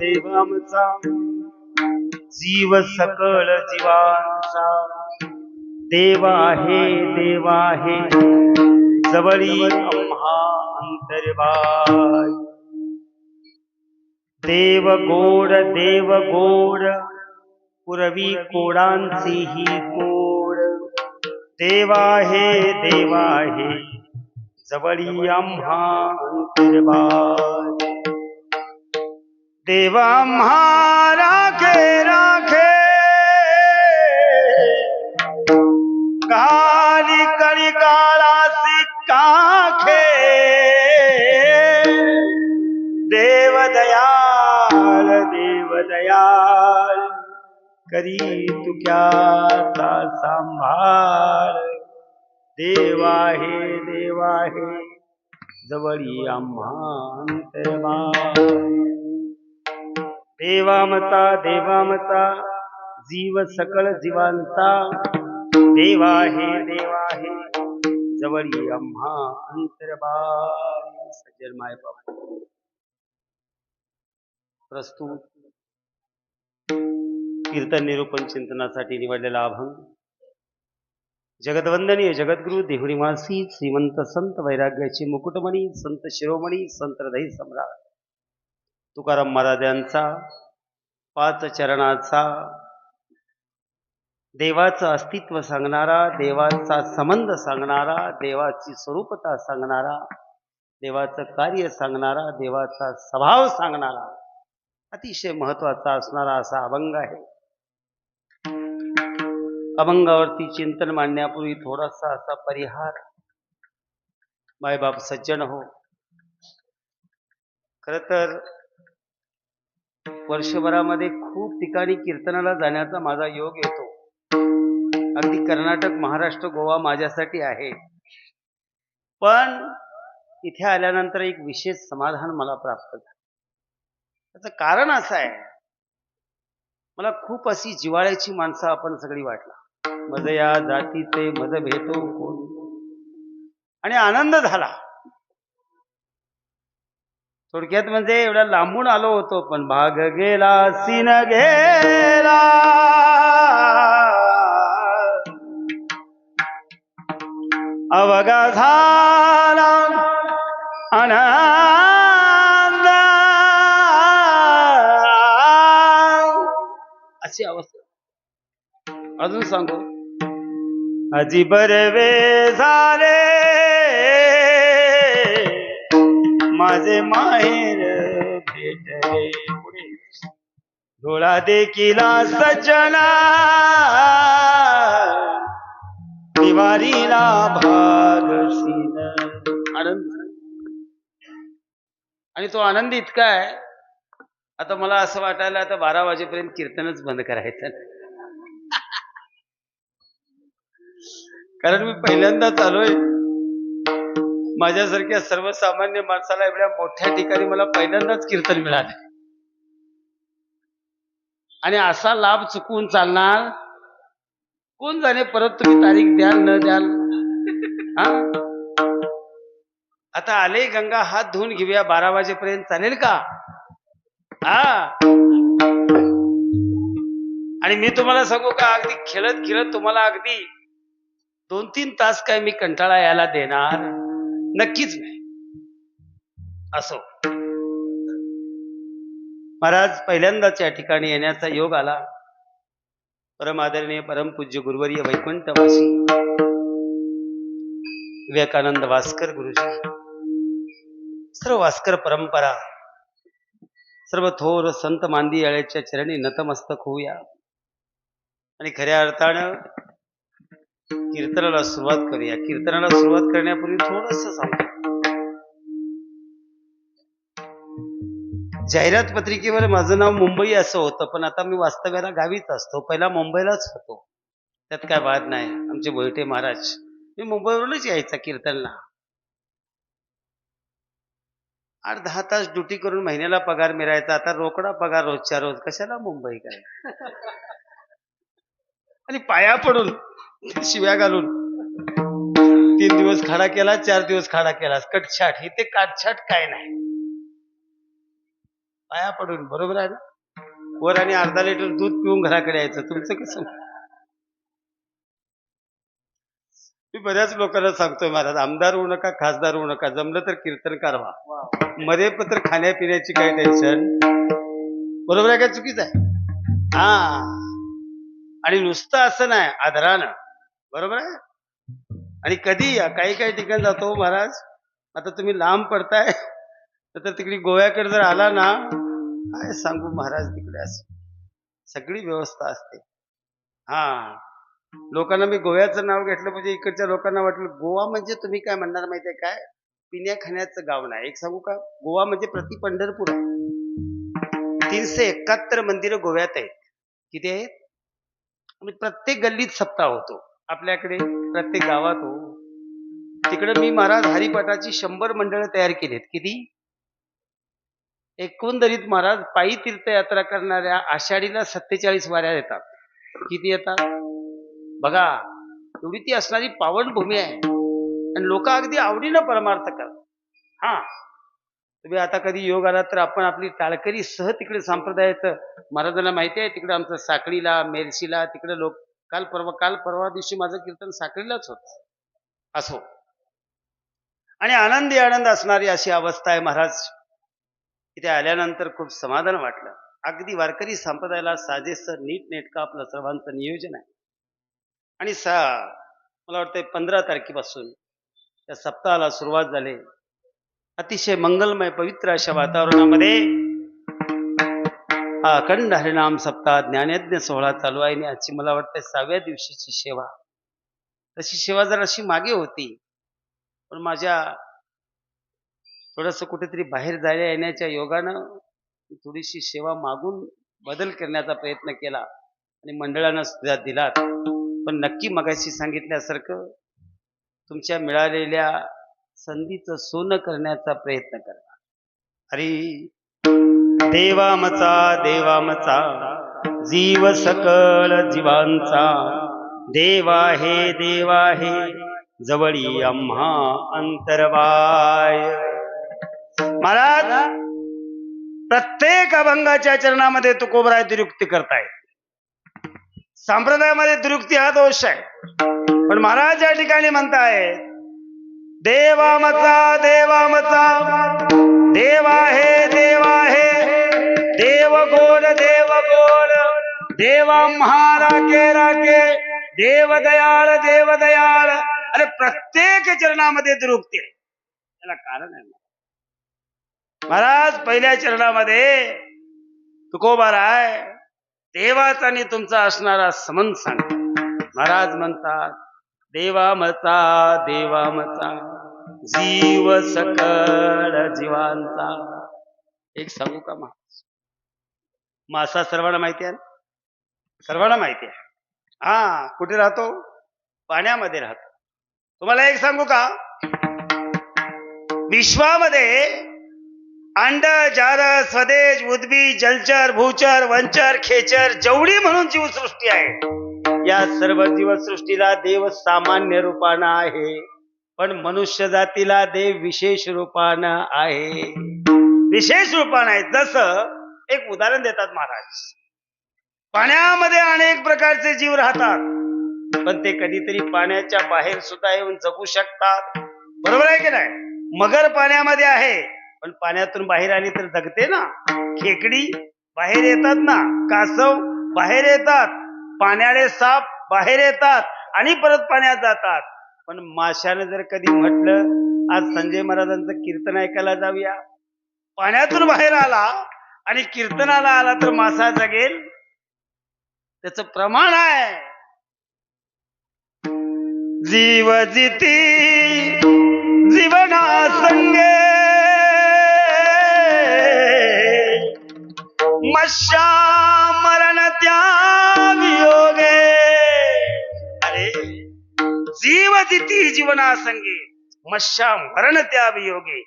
देव आमचा जीव सकळ जीवांचा देव आहे जवळी आम्हा अंतर्बाय देव गोड पुरवी कोडांची ही कोड देव आहे जवळी आम्हा अंतर्बाय देव आम्हा राखे घाली कळी काळासी काखे देव दयाल करी तुक्याचा सांभाळ देव आहे जवळी आम्हा अंतर्बाय देवामता जीव सकळ जीवांचा देव आहे जवळी आम्हा अंतर्बाय सज्जन माय बाबा प्रस्तुत कीर्तन निरूपण चिंतनासाठी निवडलेला अभंग जगदवंदनीय जगद्गुरु देहुनिवासी श्रीमंत संत वैराग्याचे मुकुटमणी संत शिरोमणी संत हृदय सम्राट तुकाराम महाराजांचा 5 चरणाचा देवाचं अस्तित्व सांगणारा देवाचा संबंध सांगणारा देवाची स्वरूपता सांगणारा देवाचं कार्य सांगणारा देवाचा स्वभाव सांगणारा अतिशय महत्वाचा असणारा असा अभंग आहे. अभंगावरती चिंतन मांडण्यापूर्वी थोडासा असा परिहार. मायबाप सज्जन हो, खर तर वर्षभरामध्ये खूप ठिकाणी कीर्तनाला जाण्याचा माझा योग येतो. अगदी कर्नाटक महाराष्ट्र गोवा माझ्यासाठी आहे, पण इथे आल्यानंतर एक विशेष समाधान मला प्राप्त झालं. त्याचं कारण असं आहे, मला खूप अशी जिव्हाळ्याची माणसं आपण सगळी वाटला. मज या जातीचे मज भेटो कोण, आणि आनंद झाला. थोडक्यात म्हणजे एवढ्या लांबून आलो होतो, पण भाग गेला सीन गेला अवघा झाला आनंद अशी अवस्था. अजून सांगू, अजी बरवे झाले माझे माहेर भेटले पुढे डोळा देखिला सज्जना दिवारीला भागशील. आनंद. आणि तो आनंद इतका आहे, आता मला असं वाटायला आता 12 वाजेपर्यंत कीर्तनच बंद करायचं. कारण मी पहिल्यांदाच आलोय. माझ्यासारख्या सर्वसामान्य माणसाला एवढ्या मोठ्या ठिकाणी मला पहिल्यांदाच कीर्तन मिळाले, आणि असा लाभ चुकवून चालणार? कोण जाणे परत तुम्ही तारीख द्याल न द्याल. आता आले गंगा हात धुवून घेऊया 12 वाजेपर्यंत चालेल का? आणि मी तुम्हाला सांगू का, अगदी खेळत तुम्हाला अगदी 2-3 तास काय मी कंटाळा यायला देणार नक्कीच नाही. असो, महाराज पहिल्यांदाच या ठिकाणी येण्याचा योग आला. परम आदरणीय परमपूज्य गुरुवर्य वैकुंठवासी विवेकानंद वास्कर गुरुजी, सर्व वास्कर परंपरा, सर्व थोर संत मांदियाळ्याच्या चरणी नतमस्तक होऊया आणि खऱ्या अर्थानं कीर्तनाला सुरुवात करूया. कीर्तनाला सुरुवात करण्यापूर्वी थोडंसं सांगतो. जाहिरात पत्रिकेवर माझं नाव मुंबई असं होतं, पण आता मी वास्तव्याला गावीच असतो. पहिला मुंबईलाच होतो, त्यात काय वाद नाही. आमचे बोयटे महाराज, मी मुंबईवरूनच यायचा कीर्तनला. 8-10 तास ड्युटी करून महिन्याला पगार मिळायचा. आता रोकडा पगार रोजच्या रोज, कशाला मुंबई काय. आणि पाया पडून शिव्या घालून 3 दिवस खाडा केला, 4 दिवस खाडा केला, कटछाट. इथे काटछाट काय नाही. पाया पडून, बरोबर आहे ना? वर आणि अर्धा लिटर दूध पिऊन घराकडे यायचं. तुमचं कसं? मी बऱ्याच लोकांना सांगतोय महाराज, आमदार होऊ नका, खासदार होऊ नका, जमलं तर कीर्तनकार व्हा. मरेपत्र खाण्यापिण्याची काय टेन्शन, बरोबर आहे का चुकीचं आहे? हा. आणि नुसतं असं नाही, आदरानं, बरोबर आहे. आणि कधी या काही काही ठिकाणी जातो महाराज. आता तुम्ही लांब पडताय तर तिकडे गोव्याकडे जर आला ना, काय सांगू महाराज, तिकडे असं सगळी व्यवस्था असते. हा. लोकांना मी गोव्याचं नाव घेतलं म्हणजे इकडच्या लोकांना वाटलं गोवा म्हणजे तुम्ही काय म्हणणार माहितीये काय, पिण्या खाण्याचं गाव नाही. एक सांगू का, गोवा म्हणजे प्रति पंढरपूर आहे. 371 मंदिरं गोव्यात आहेत. किती आहेत? आणि प्रत्येक गल्लीत सप्ताह होतो आपल्याकडे, प्रत्येक गावात हो. तिकडे मी महाराज हरिपाठाची 100 मंडळं तयार केलीत. किती? एकंदरीत महाराज पायी तीर्थयात्रा करणाऱ्या आषाढीला 47 वाऱ्या येतात. किती येतात बघा. एवढी ती असणारी पावनभूमी आहे आणि लोक अगदी आवडीनं परमार्थ करतात. हा. तुम्ही आता कधी योग आला तर आपण आपली टाळकरी सह तिकडे संप्रदायाचं, महाराजांना माहिती आहे तिकडे आमचं साखळीला, मेरशीला तिकडे लोक, काल परवा दिवशी माझं कीर्तन साखळीलाच होत. असो. आणि आनंदी आनंद असणारी अशी अवस्था आहे महाराज. इथे आल्यानंतर खूप समाधान वाटलं. अगदी वारकरी संप्रदायाला साजेसं नीट नेटकं आपलं सर्वांचं नियोजन आहे. आणि मला वाटतंय 15 तारखेपासून त्या सप्ताहाला सुरुवात झाली. अतिशय मंगलमय पवित्र अशा वातावरणामध्ये हा अखंड हरिनाम सप्ताह ज्ञानयज्ञ सोहळा चालू आहे. आणि आजची मला वाटतंय 6व्या दिवशीची सेवा. तशी सेवा जर अशी मागे होती, पण माझ्या थोडस कुठेतरी बाहेर जायला येण्याच्या योगानं थोडीशी सेवा मागून बदल करण्याचा प्रयत्न केला आणि मंडळानं सुद्धा दिला. पण नक्की मगाशी सांगितल्यासारखं तुमच्या मिळालेल्या संधीचं सोनं करण्याचा प्रयत्न करा. हरी देवामचा देवामचा जीव सकल जीवांचा, देवा हे जवळी आम्हा अंतरबाय. महाराज प्रत्येक अभंगाच्या चरणामध्ये तुकोबराय दुरुक्ती करतायत. संप्रदायामध्ये दुरुक्ती हा दोष आहे, पण महाराज या ठिकाणी म्हणतायत देवामचा देवामचा, देवा हे देव गोड देवा महाराके राके, देव दयाळ. अरे प्रत्येक चरणामध्ये दुरुक्ती आहे. त्याला कारण आहे महाराज. पहिल्या चरणामध्ये तुकोबाराय देवाचा आणि तुमचा असणारा संबंध सांगतात. महाराज म्हणतात देवामचा जीव सकळ जीवांचा. एक सांगू का महाराज, मासा सर्वांना माहिती आहे, सर्वांना माहिती आहे. हा. कुठे राहतो? पाण्यामध्ये राहतो. तुम्हाला एक सांगू का, विश्वामध्ये अंड, जार, स्वदेश, उद्भिद, जलचर, भूचर, वंचर, खेचर, जेवढी म्हणून जीवसृष्टी आहे, या सर्व जीवसृष्टीला देव सामान्य रूपानं आहे, पण मनुष्य जातीला देव विशेष रूपानं आहे. विशेष रूपानं आहे. जसं एक उदाहरण देतात महाराज. पाण्यामध्ये अनेक प्रकारचे जीव राहतात, पण ते कधीतरी पाण्याच्या बाहेर सुद्धा येऊन जगू शकतात. बरोबर आहे की नाही? मगर पाण्यामध्ये आहे, पण पाण्यातून बाहेर आली तर जगते ना. खेकडी बाहेर येतात ना, कासव बाहेर येतात, पाण्याळे साप बाहेर येतात आणि परत पाण्यात जातात. पण माशाने जर कधी म्हटलं आज संजय महाराजांचं कीर्तन ऐकायला जाऊया, पाण्यातून बाहेर आला आणि कीर्तनाला आला तर मासा जगेल. त्याचं प्रमाण आहे. जीव जिती जीवना संगे, मशा मरण त्या वियोगे. अरे जीव जिती जीवना संगे, मशा मरण त्या वियोगे.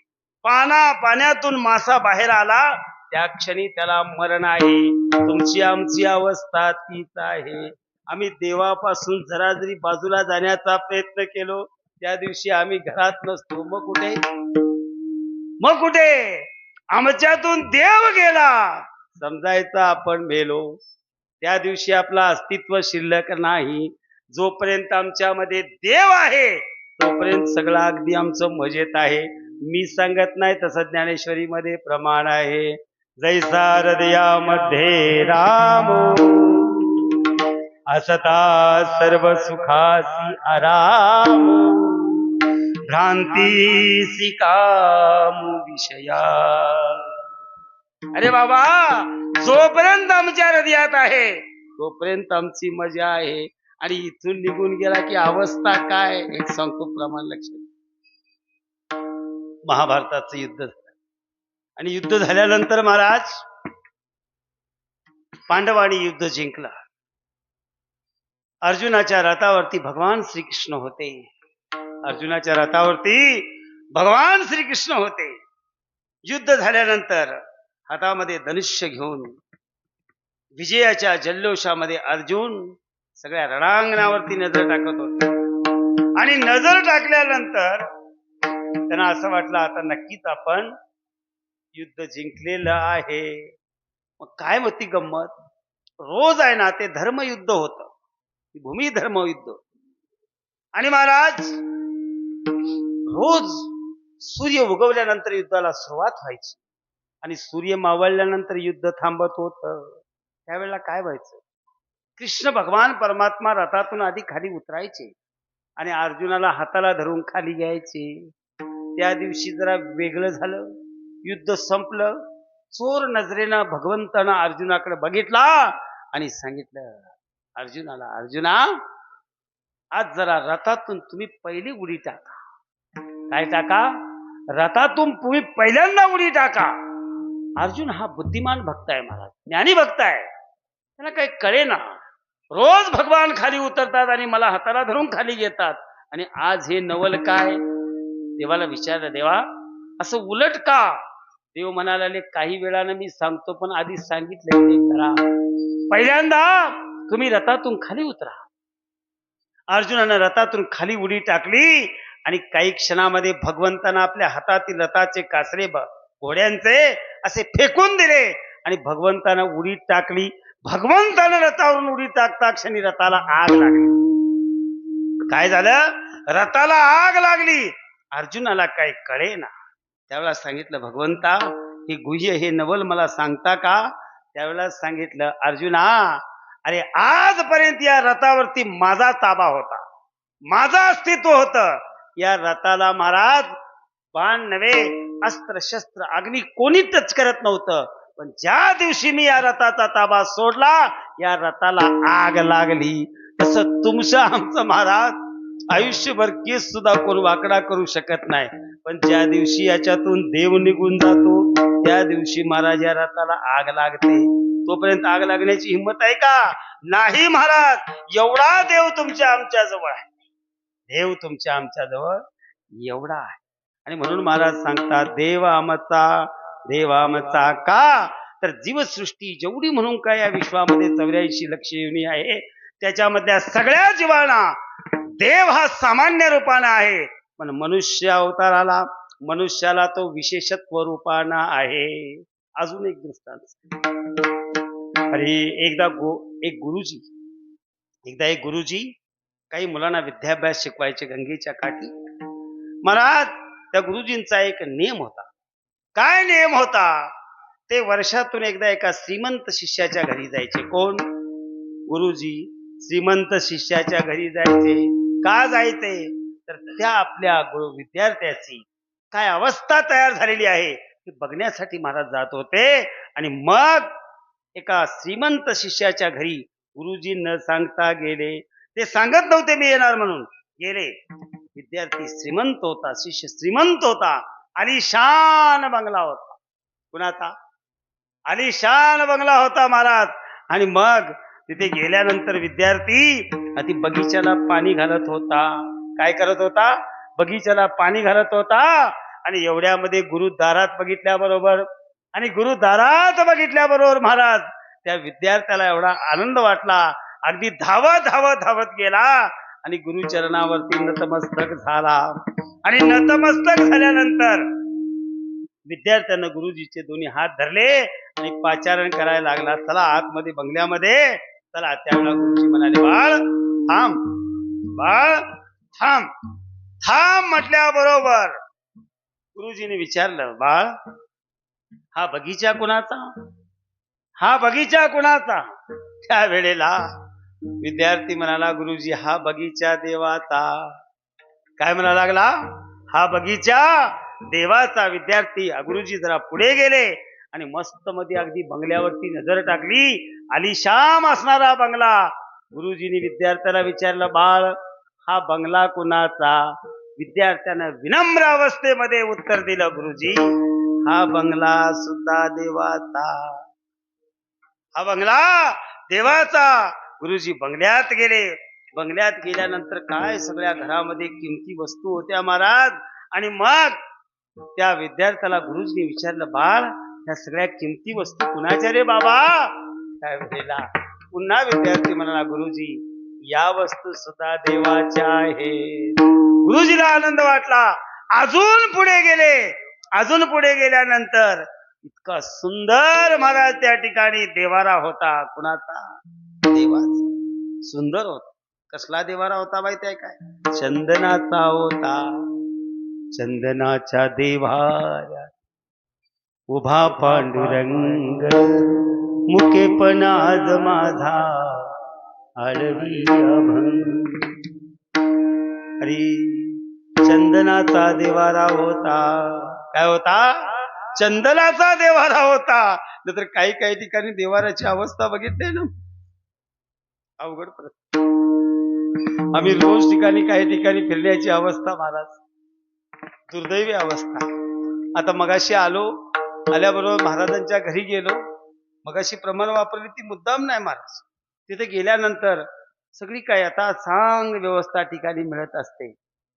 पाण्यातून मासा बाहेर आला त्या क्षणी त्याला मरण आहे. तुमची आमची अवस्था तीच आहे. आम्ही देवापासून जरा जरी बाजूला जाण्याचा प्रयत्न केलो, त्या दिवशी आम्ही घरात नसतो. मग कुठे? आमच्यातून देव गेला समजायचा आपण मेलो. त्या दिवशी आपलं अस्तित्व शिल्लक नाही. जोपर्यंत आमच्यामध्ये देव आहे तोपर्यंत सगळं अगदी आमचं मजेत आहे. मी सांगत नाही तसं ज्ञानेश्वरीमध्ये प्रमाण आहे. जैसा हृदयामध्ये राम असता सर्व सुखासी आराम भ्रांतीसी कामू विषया. अरे बाबा, जोपर्यंत आमच्या हृदयात आहे तोपर्यंत आमची मजा आहे. आणि इथून निघून गेला की अवस्था काय एक सांगतो प्रमाण लक्षात. महाभारताचं युद्ध झालं आणि युद्ध झाल्यानंतर महाराज पांडवांनी युद्ध जिंकला. अर्जुनाच्या रथावरती भगवान श्रीकृष्ण होते. अर्जुनाच्या रथावरती भगवान श्रीकृष्ण होते. युद्ध झाल्यानंतर हातामध्ये धनुष्य घेऊन विजयाच्या जल्लोषामध्ये अर्जुन सगळ्या रणांगणावरती नजर टाकत होते. आणि नजर टाकल्यानंतर त्यांना असं वाटलं आता नक्कीच आपण युद्ध जिंकलेलं आहे. मग काय होती गंमत, रोज आहे ना ते धर्मयुद्ध होतं, भूमी धर्मयुद्ध. आणि महाराज रोज सूर्य उगवल्यानंतर युद्धाला सुरुवात व्हायची आणि सूर्य मावळल्यानंतर युद्ध थांबत होतं. त्यावेळेला काय व्हायचं, कृष्ण भगवान परमात्मा रथातून आधी खाली उतरायचे आणि अर्जुनाला हाताला धरून खाली घ्यायचे. त्या दिवशी जरा वेगळं झालं. युद्ध संपलं. चोर नजरेनं भगवंतानं अर्जुनाकडे बघितला आणि सांगितलं अर्जुनाला, अर्जुना आज जरा रथातून तुम्ही पहिली उडी टाका. काय टाका? रथातून तुम्ही पहिल्यांदा उडी टाका. अर्जुन हा बुद्धिमान भक्त आहे महाराज, ज्ञानी भक्त आहे. त्याला काही कळेना. रोज भगवान खाली उतरतात आणि मला हाताला धरून खाली घेतात आणि आज हे नवल काय. देवाला विचारलं, देवा असं उलट का? देव म्हणाला, काही वेळानं मी सांगतो पण आधी सांगितलं ते करा. पहिल्यांदा तुम्ही रथातून खाली उतरा. अर्जुनानं रथातून खाली उडी टाकली आणि काही क्षणामध्ये भगवंतानं आपल्या हातातील रथाचे कासरे घोड्यांचे असे फेकून दिले आणि भगवंतानं उडी टाकली. भगवंतानं रथावरून उडी टाकता क्षणी रथाला आग लागली. काय झालं? रथाला आग लागली. अर्जुनाला काय कळेना. त्यावेळेला सांगितलं, भगवंता हे गुह्य हे नवल मला सांगता का? त्यावेळेला सांगितलं, अर्जुना अरे आजपर्यंत या रथावरती माझा ताबा होता, माझं अस्तित्व होतं. या रथाला महाराज बाण नव्हे, अस्त्र शस्त्र अग्नी कोणी टच करत नव्हतं. पण ज्या दिवशी मी या रथाचा ताबा सोडला या रथाला आग लागली. तसं तुमचं आमचं महाराज आयुष्यभर केस सुद्धा कोण वाकडा करू शकत नाही. पण ज्या दिवशी याच्यातून देव निघून जातो त्या दिवशी महाराज या रथाला आग लागते. तोपर्यंत आग लागण्याची हिंमत आहे का? नाही महाराज. एवढा देव तुमच्या आमच्या जवळ आहे. देव तुमच्या आमच्या जवळ एवढा आहे. आणि म्हणून महाराज सांगतात, देव आमचा देव आमचा का? तर जीवसृष्टी जेवढी म्हणून काय या विश्वामध्ये 84 लक्ष योनी आहे त्याच्यामधल्या सगळ्या जीवांना देव हा सामान्य रूपानं आहे. पण मनुष्य अवताराला मनुष्याला तो विशेषत्व रूपानं आहे. अजून एक दृष्टांत. अरे एकदा एक गुरुजी काही मुलांना विद्याभ्यास शिकवायचे गंगेच्या काठी. महाराज त्या गुरुजींचा एक नियम होता. काय नियम होता? ते वर्षातून एकदा एका श्रीमंत शिष्याच्या घरी जायचे. कोण? गुरुजी श्रीमंत शिष्याच्या घरी जायचे. का जायचे? तर त्या आपल्या विद्यार्थ्याची काय अवस्था तयार झालेली आहे हे बघण्यासाठी महाराज जात होते. आणि मग एका श्रीमंत शिष्याच्या घरी गुरुजी न सांगता गेले. ते सांगत नव्हते मी येणार म्हणून, गेले. विद्यार्थी श्रीमंत होता, शिष्य श्रीमंत होता, आलिशान बंगला होता. कुणाचा? आलिशान बंगला होता महाराज. आणि मग तिथे गेल्यानंतर विद्यार्थी अति बगीच्याला पाणी घालत होता. काय करत होता? बगीच्याला पाणी घालत होता. आणि एवढ्यामध्ये गुरु दारात बघितल्याबरोबर महाराज त्या विद्यार्थ्याला एवढा आनंद वाटला, अगदी धावत गेला आणि गुरुचरणावरती नतमस्तक झाला. आणि नतमस्तक झाल्यानंतर विद्यार्थ्यानं गुरुजीचे दोन्ही हात धरले आणि पाचारण करायला लागला. चला आतमध्ये बंगल्यामध्ये चला. त्यावेळेला गुरुजी म्हणाले, बाळ थांब, बाळ थांब. थांब म्हटल्याबरोबर गुरुजीने विचारलं, बाळ हा बगीचा कुणाचा, हा बगीचा कुणाचा? त्यावेळेला विद्यार्थी म्हणाला, गुरुजी हा बगीचा देवाचा. काय म्हणा लागला? हा बगीचा देवाचा. विद्यार्थी गुरुजी जरा पुढे गेले आणि मस्त मध्ये अगदी बंगल्यावरती नजर टाकली. आलिशान असणारा बंगला. गुरुजींनी विद्यार्थ्याला विचारलं, बाळ हा बंगला कुणाचा? विद्यार्थ्यानं विनम्र अवस्थेमध्ये उत्तर दिलं, गुरुजी हा बंगला सुद्धा देवाचा. हा बंगला देवाचा. गुरुजी बंगल्यात गेले. बंगल्यात गेल्यानंतर काय सगळ्या घरामध्ये किमती वस्तू होत्या महाराज. आणि मग त्या विद्यार्थ्याला गुरुजींनी विचारलं, बाळ या सगळ्या किमती वस्तू कुणाच्या रे बाबा? त्यावेळेला पुन्हा विद्यार्थी म्हणाला, गुरुजी या वस्तू सुद्धा देवाच्या आहेत. गुरुजीला आनंद वाटला. अजून पुढे गेले. अजून पुढे गेल्यानंतर इतका सुंदर महाराज त्या ठिकाणी देवारा होता. कुणाचा? देवाचा. सुंदर होता. कसला देवारा होता माहिती आहे काय? चंदनाचा होता. चंदनाच्या देवाऱ्यात उभा पांडुरंग, मुकेपण आज माझा आळवी अभंग. अरे चंदनाचा देवारा होता. काय होता? चंदनाचा देवारा होता. नंतर काही काही ठिकाणी देवाराची अवस्था बघितली ना, अवघड परत. आम्ही रोज ठिकाणी काही ठिकाणी फिरण्याची अवस्था महाराज, दुर्दैवी अवस्था. आता मगाशी आलो, आल्याबरोबर महाराजांच्या घरी गेलो. मगाशी प्रमाण वापरली ती मुद्दाम नाही महाराज. तिथे गेल्यानंतर सगळी काय आता चांग व्यवस्था ठिकाणी मिळत असते.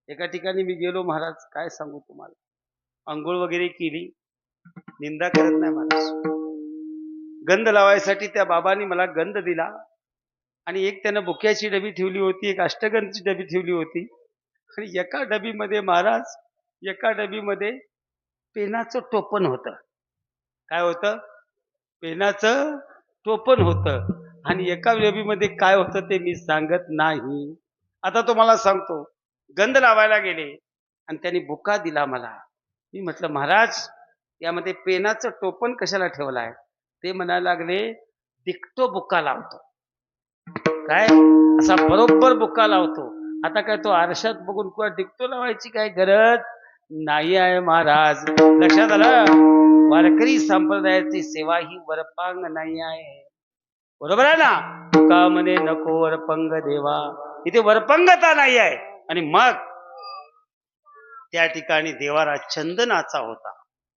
एका ठिकाणी मी गेलो महाराज, काय सांगू तुम्हाला, अंघोळ वगैरे केली. निंदा करत नाही महाराज. गंध लावायसाठी त्या बाबांनी मला गंध दिला आणि एक त्यानं बुक्याची डबी ठेवली होती, एक अष्टगंधची डबी ठेवली होती. आणि एका डबीमध्ये महाराज, एका डबीमध्ये पेनाचं टोपण होतं. काय होतं? पेनाचं टोपण होतं. आणि एका डबीमध्ये काय होतं ते मी सांगत नाही. आता तुम्हाला सांगतो. गंध लावायला गेले आणि त्यांनी बुका दिला मला. मी म्हटलं, महाराज यामध्ये पेनाचं टोपण कशाला ठेवलं आहे? ते म्हणायला लागले, दिखतो बुक्का लावतो. काय? असा बरोबर बुक्का लावतो. आता काय तो आरशात बघून किंवा दिखतो लावायची काय गरज नाही आहे महाराज. लक्षात आलं? वारकरी संप्रदायाची सेवा ही वरपांग नाही आहे. बरोबर आहे ना? तुका म्हणे नको वरपंग देवा. इथे वरपंगता नाही आहे. आणि मग त्या ठिकाणी देवारा चंदनाचा होता.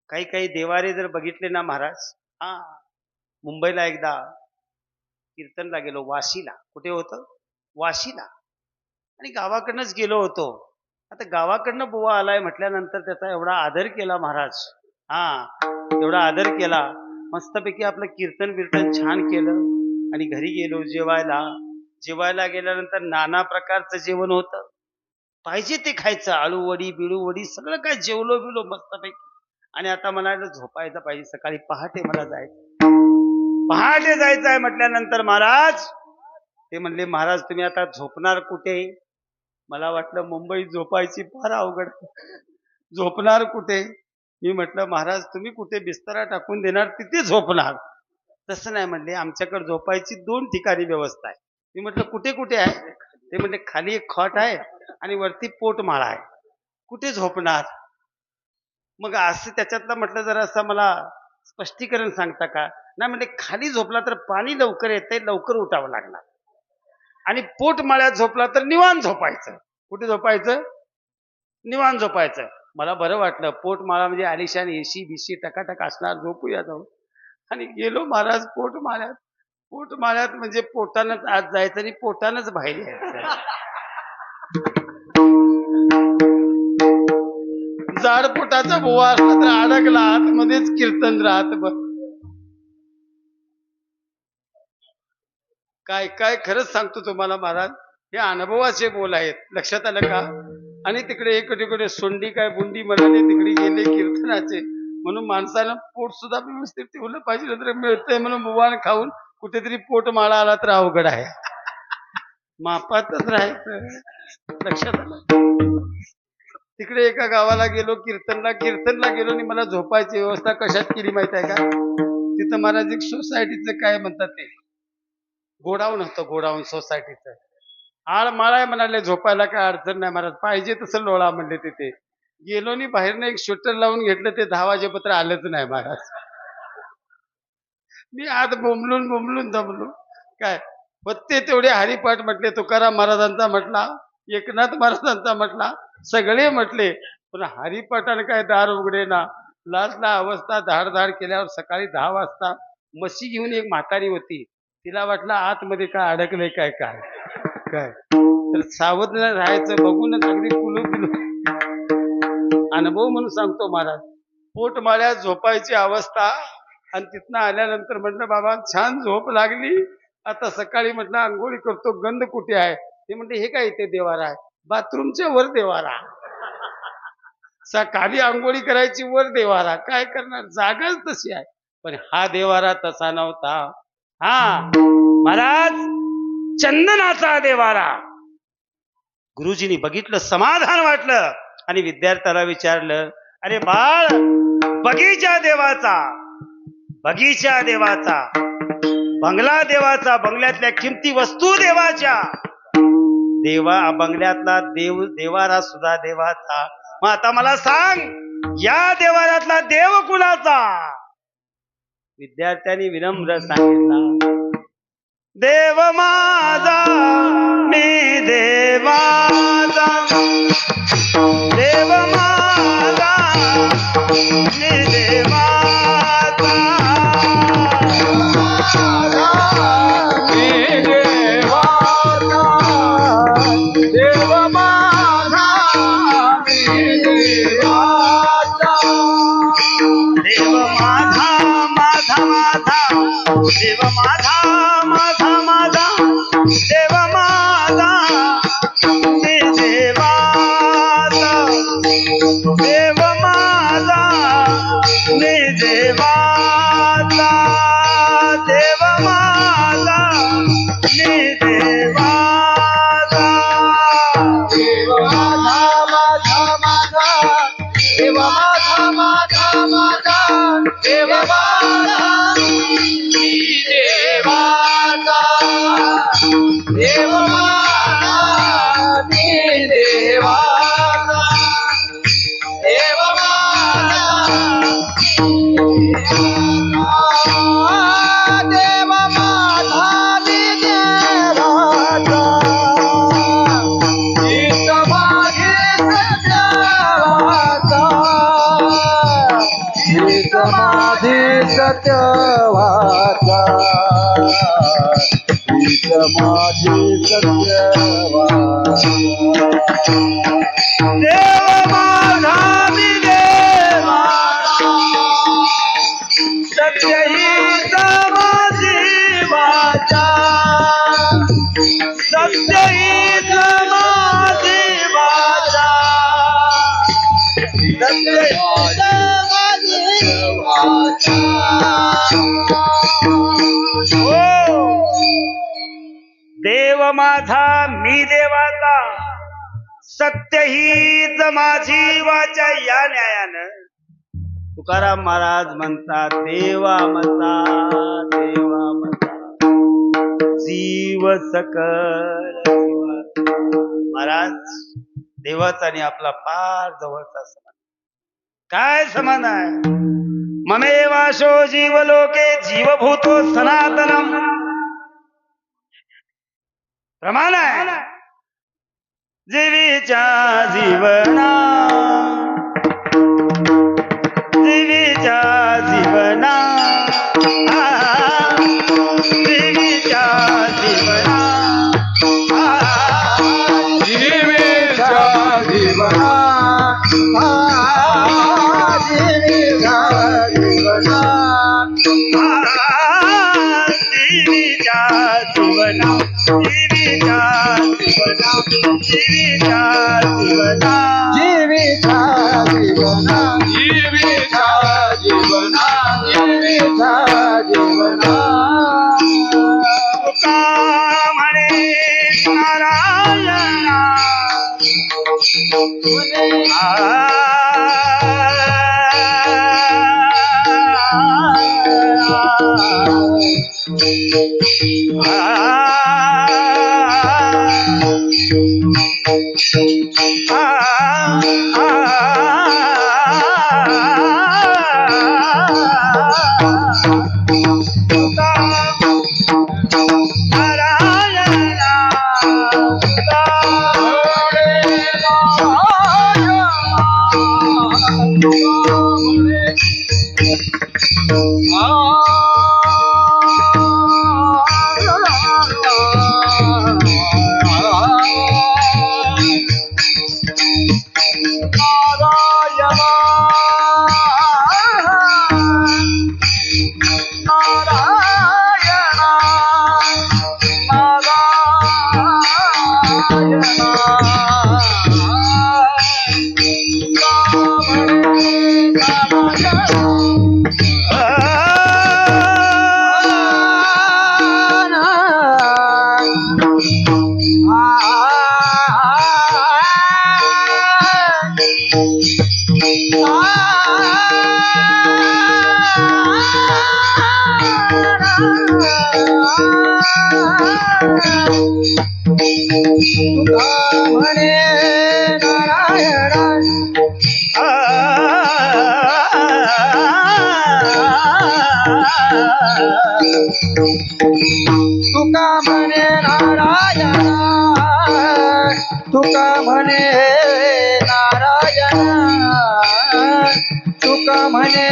काही काही देवारे जर बघितले ना महाराज, मुंबईला एकदा कीर्तनला गेलो, वाशीला. कुठे होतं? वाशीला. आणि गावाकडनंच गेलो होतो. आता गावाकडनं बुवा आलाय म्हटल्यानंतर त्याचा एवढा आदर केला महाराज. एवढा आदर केला. मस्तपैकी आपलं कीर्तन बिर्तन छान केलं आणि घरी गेलो जेवायला. जेवायला गेल्यानंतर नाना प्रकारचं जेवण होतं. पाहिजे ते खायचं. आळूवडी बिळूवडी सगळं काय जेवलो बिलो मस्तपैकी. आणि आता म्हणायला झोपायचं पाहिजे. सकाळी पहाटे मला जायचं. पहाटे जायचं आहे म्हटल्यानंतर महाराज ते म्हणले, महाराज तुम्ही आता झोपणार कुठे? मला वाटलं मुंबईत झोपायची फार अवघड, झोपणार कुठे? मी म्हटलं, महाराज तुम्ही कुठे बिस्तरा टाकून देणार तिथे झोपणार. तसं नाही म्हणले, आमच्याकडे झोपायची 2 ठिकाणी व्यवस्था आहे. मी म्हटलं, कुठे कुठे आहे? ते म्हणले, खाली एक खॉट आहे आणि वरती पोटमाळा आहे. कुठे झोपणार? मग असं त्याच्यातलं म्हटलं जरा असं मला स्पष्टीकरण सांगता का? नाही म्हणजे खाली झोपला तर पाणी लवकर येते, लवकर उठावं लागणार. आणि पोटमाळ्यात झोपला तर निवांत झोपायचं. कुठे झोपायचं? निवांत झोपायचं. मला बरं वाटलं. पोटमाळा म्हणजे आलिशान एसी बिशी टकाटक असणार, झोपूया जाऊ. आणि गेलो महाराज पोटमाळ्यात. पोटमाळ्यात म्हणजे पोटानंच आत जायचं आणि पोटानंच बाहेर यायचं. जाड पोटाचा बुवा असला तर अडकला आतमध्येच कीर्तन राहत. काय काय खरंच सांगतो तुम्हाला महाराज, हे अनुभवाचे बोल आहेत. लक्षात आलं का? आणि तिकडे इकडे सोंडी काय बुंडी म्हणाले तिकडे गेले कीर्तनाचे. म्हणून माणसानं पोट सुद्धा व्यवस्थित ठेवलं पाहिजे, नंतर मिळतंय म्हणून बुवान खाऊन कुठेतरी पोट माळा आला तर अवघड आहे. मापातच राहायचं. लक्षात आलं. तिकडे एका गावाला गेलो, कीर्तनला गेलो आणि मला झोपायची व्यवस्था कशात केली माहित आहे का? तिथं महाराज एक सोसायटीचं काय म्हणतात ते गोडाऊन होतं, गोडाऊन सोसायटीचं. आळ माळाय म्हणाले, झोपायला काय अडचण नाही महाराज, पाहिजे तसं लोळा म्हणले. तिथे गेलो आणि बाहेरनं एक स्वेटर लावून घेतलं, ते 10 वाजेपत्र आलंच नाही महाराज. मी आत बोंबलून दमलो. काय होते तेवढे हरिपाठ म्हटले, तुकाराम महाराजांचा म्हटला, एकनाथ महाराजांचा म्हटला, सगळे म्हटले, पण हरिपाठाने काय दार उघडे ना. लास्टला अवस्था धाड केल्यावर सकाळी 10 वाजता म्हशी घेऊन एक म्हातारी होती. तिला वाटलं आतमध्ये काय अडकलंय काय काय काय तर सावध राहायचं. बघूनच अगदी कुलू अनुभव म्हणून सांगतो महाराज. पोटमाळ्यात झोपायची अवस्था आणि तिथनं आल्यानंतर म्हटलं बाबा छान झोप लागली, आता सकाळी म्हटलं आंघोळी करतो, गंध कुठे आहे? ते म्हणते हे काय इथे देवारा आहे? बाथरूमच्या वर देवारा. खाली आंघोळी करायची, वर देवारा. काय करणार, जागाच तशी आहे. पण हा देवारा तसा नव्हता. हा महाराज चंदनाचा देवारा. गुरुजींनी बघितलं, समाधान वाटलं आणि विद्यार्थ्याला विचारलं, अरे बाळ, बगीचा देवाचा, बंगला देवाचा, बंगल्यातल्या किमती वस्तू देवाच्या, बंगल्यातला देवारा सुद्धा देवाचा. मग आता मला सांग, या देवारातला देव कुणाचा? विद्यार्थ्यांनी विनम्र सांगितला, देव माझा मी देवाचा, देव माझा मी देवाचा, मी देवाचा, देव माझा मी देवाचा, देव माझा माझा माझा, देव माझा माझा माझा, देव माझा मी देवाचा, देव माझा मी देवाचा, देव माझा मी देवाचा, देव माझा माझा माझा, देव माझा माझा माझा, देव माझा मी देवाचा, देव माझा मी देवाचा, देव माझा देव माझा मी देवाचा, हीच माझीच देवाचा, हीच माझीच देवाचा, हीच माझीच देवाचा, देव माझा मी देवाचा, सत्य हीच माझी वाचा, सत्य हीच माझी वाचा, सत्य हीच माझी वाचा. देव माझा मी देवाचा, सत्य हीच माझी वाचा. या न्यायानं तुकाराम महाराज म्हणतात, देवा मता जीव सकल जीवा. महाराज देवाचा आणि आपला फार जवळचा संबंध. काय संबंध आहे? ममेवाशो जीवलोके जीवभूतो सनातनम. प्रमाण आहे जीवीच्या जीवना, जीवीच्या जीवना, जीवीच्या जीवना, जीवीच्या जीवना, जीवीच्या जीवना, जीवीच्या जीवना, जीवीच्या जीवना, जीवीच्या जीवना, जीवीच्या जीवना, जीवीच्या म्हणे नारायण तुका म्हणे नारायण तुका म्हणे नारायण तुका म्हणे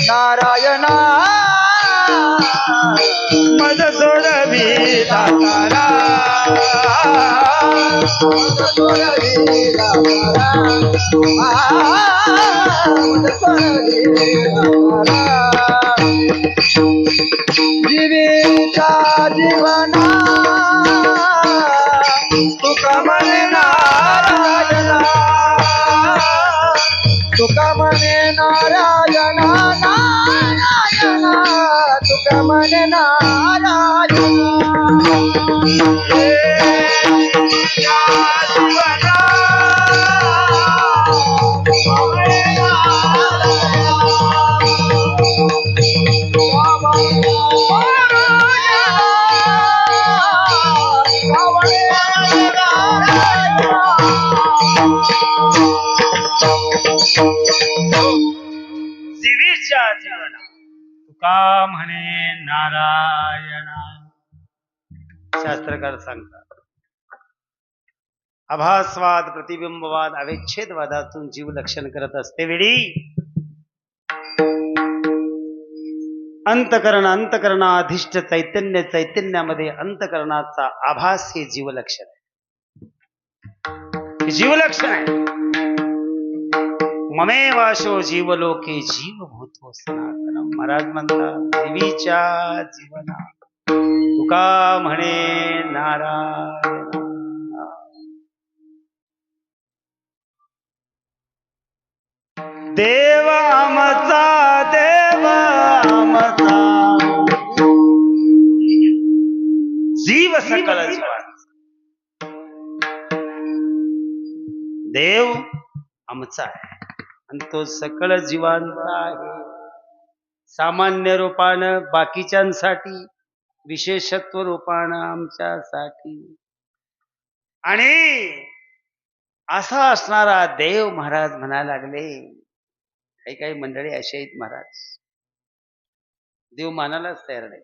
नारायण मज सोडवी दातारा मज सोडवी दातारा मज सोडवी दातारा जीवीचा जीवना तुका म्हणे नारायण तुका म्हणे नारायण नारायण तुका म्हणे नारायण जीवीच्या जीवना तुका म्हणे नारायण. शास्त्रकार सांगतात आभासवाद प्रतिबिंबवाद अवेच्छेदवादातून जीव लक्षण करत असते वेळी अंतकरणाधिष्ठ चैतन्यामध्ये अंतकरणाचा आभास हे जीवलक्षण आहे. जीवलक्षण आहे. ममेवाशो जीवलोके जीवभूतो सनातनम. महाराज म्हणतात देवीच्या जीवना तुका म्हणे नारायण. देव आमचा जीव सकल जीवांचा. देव आमचा आहे आणि तो सकल जीवांचा आहे. सामान्य रूपानं बाकीच्यांसाठी, विशेषत्व रूपानं आमच्यासाठी. आणि असा असणारा देव महाराज म्हणायला लागले. काही काही मंडळी असे आहेत महाराज देव मानायलाच तयार नाही.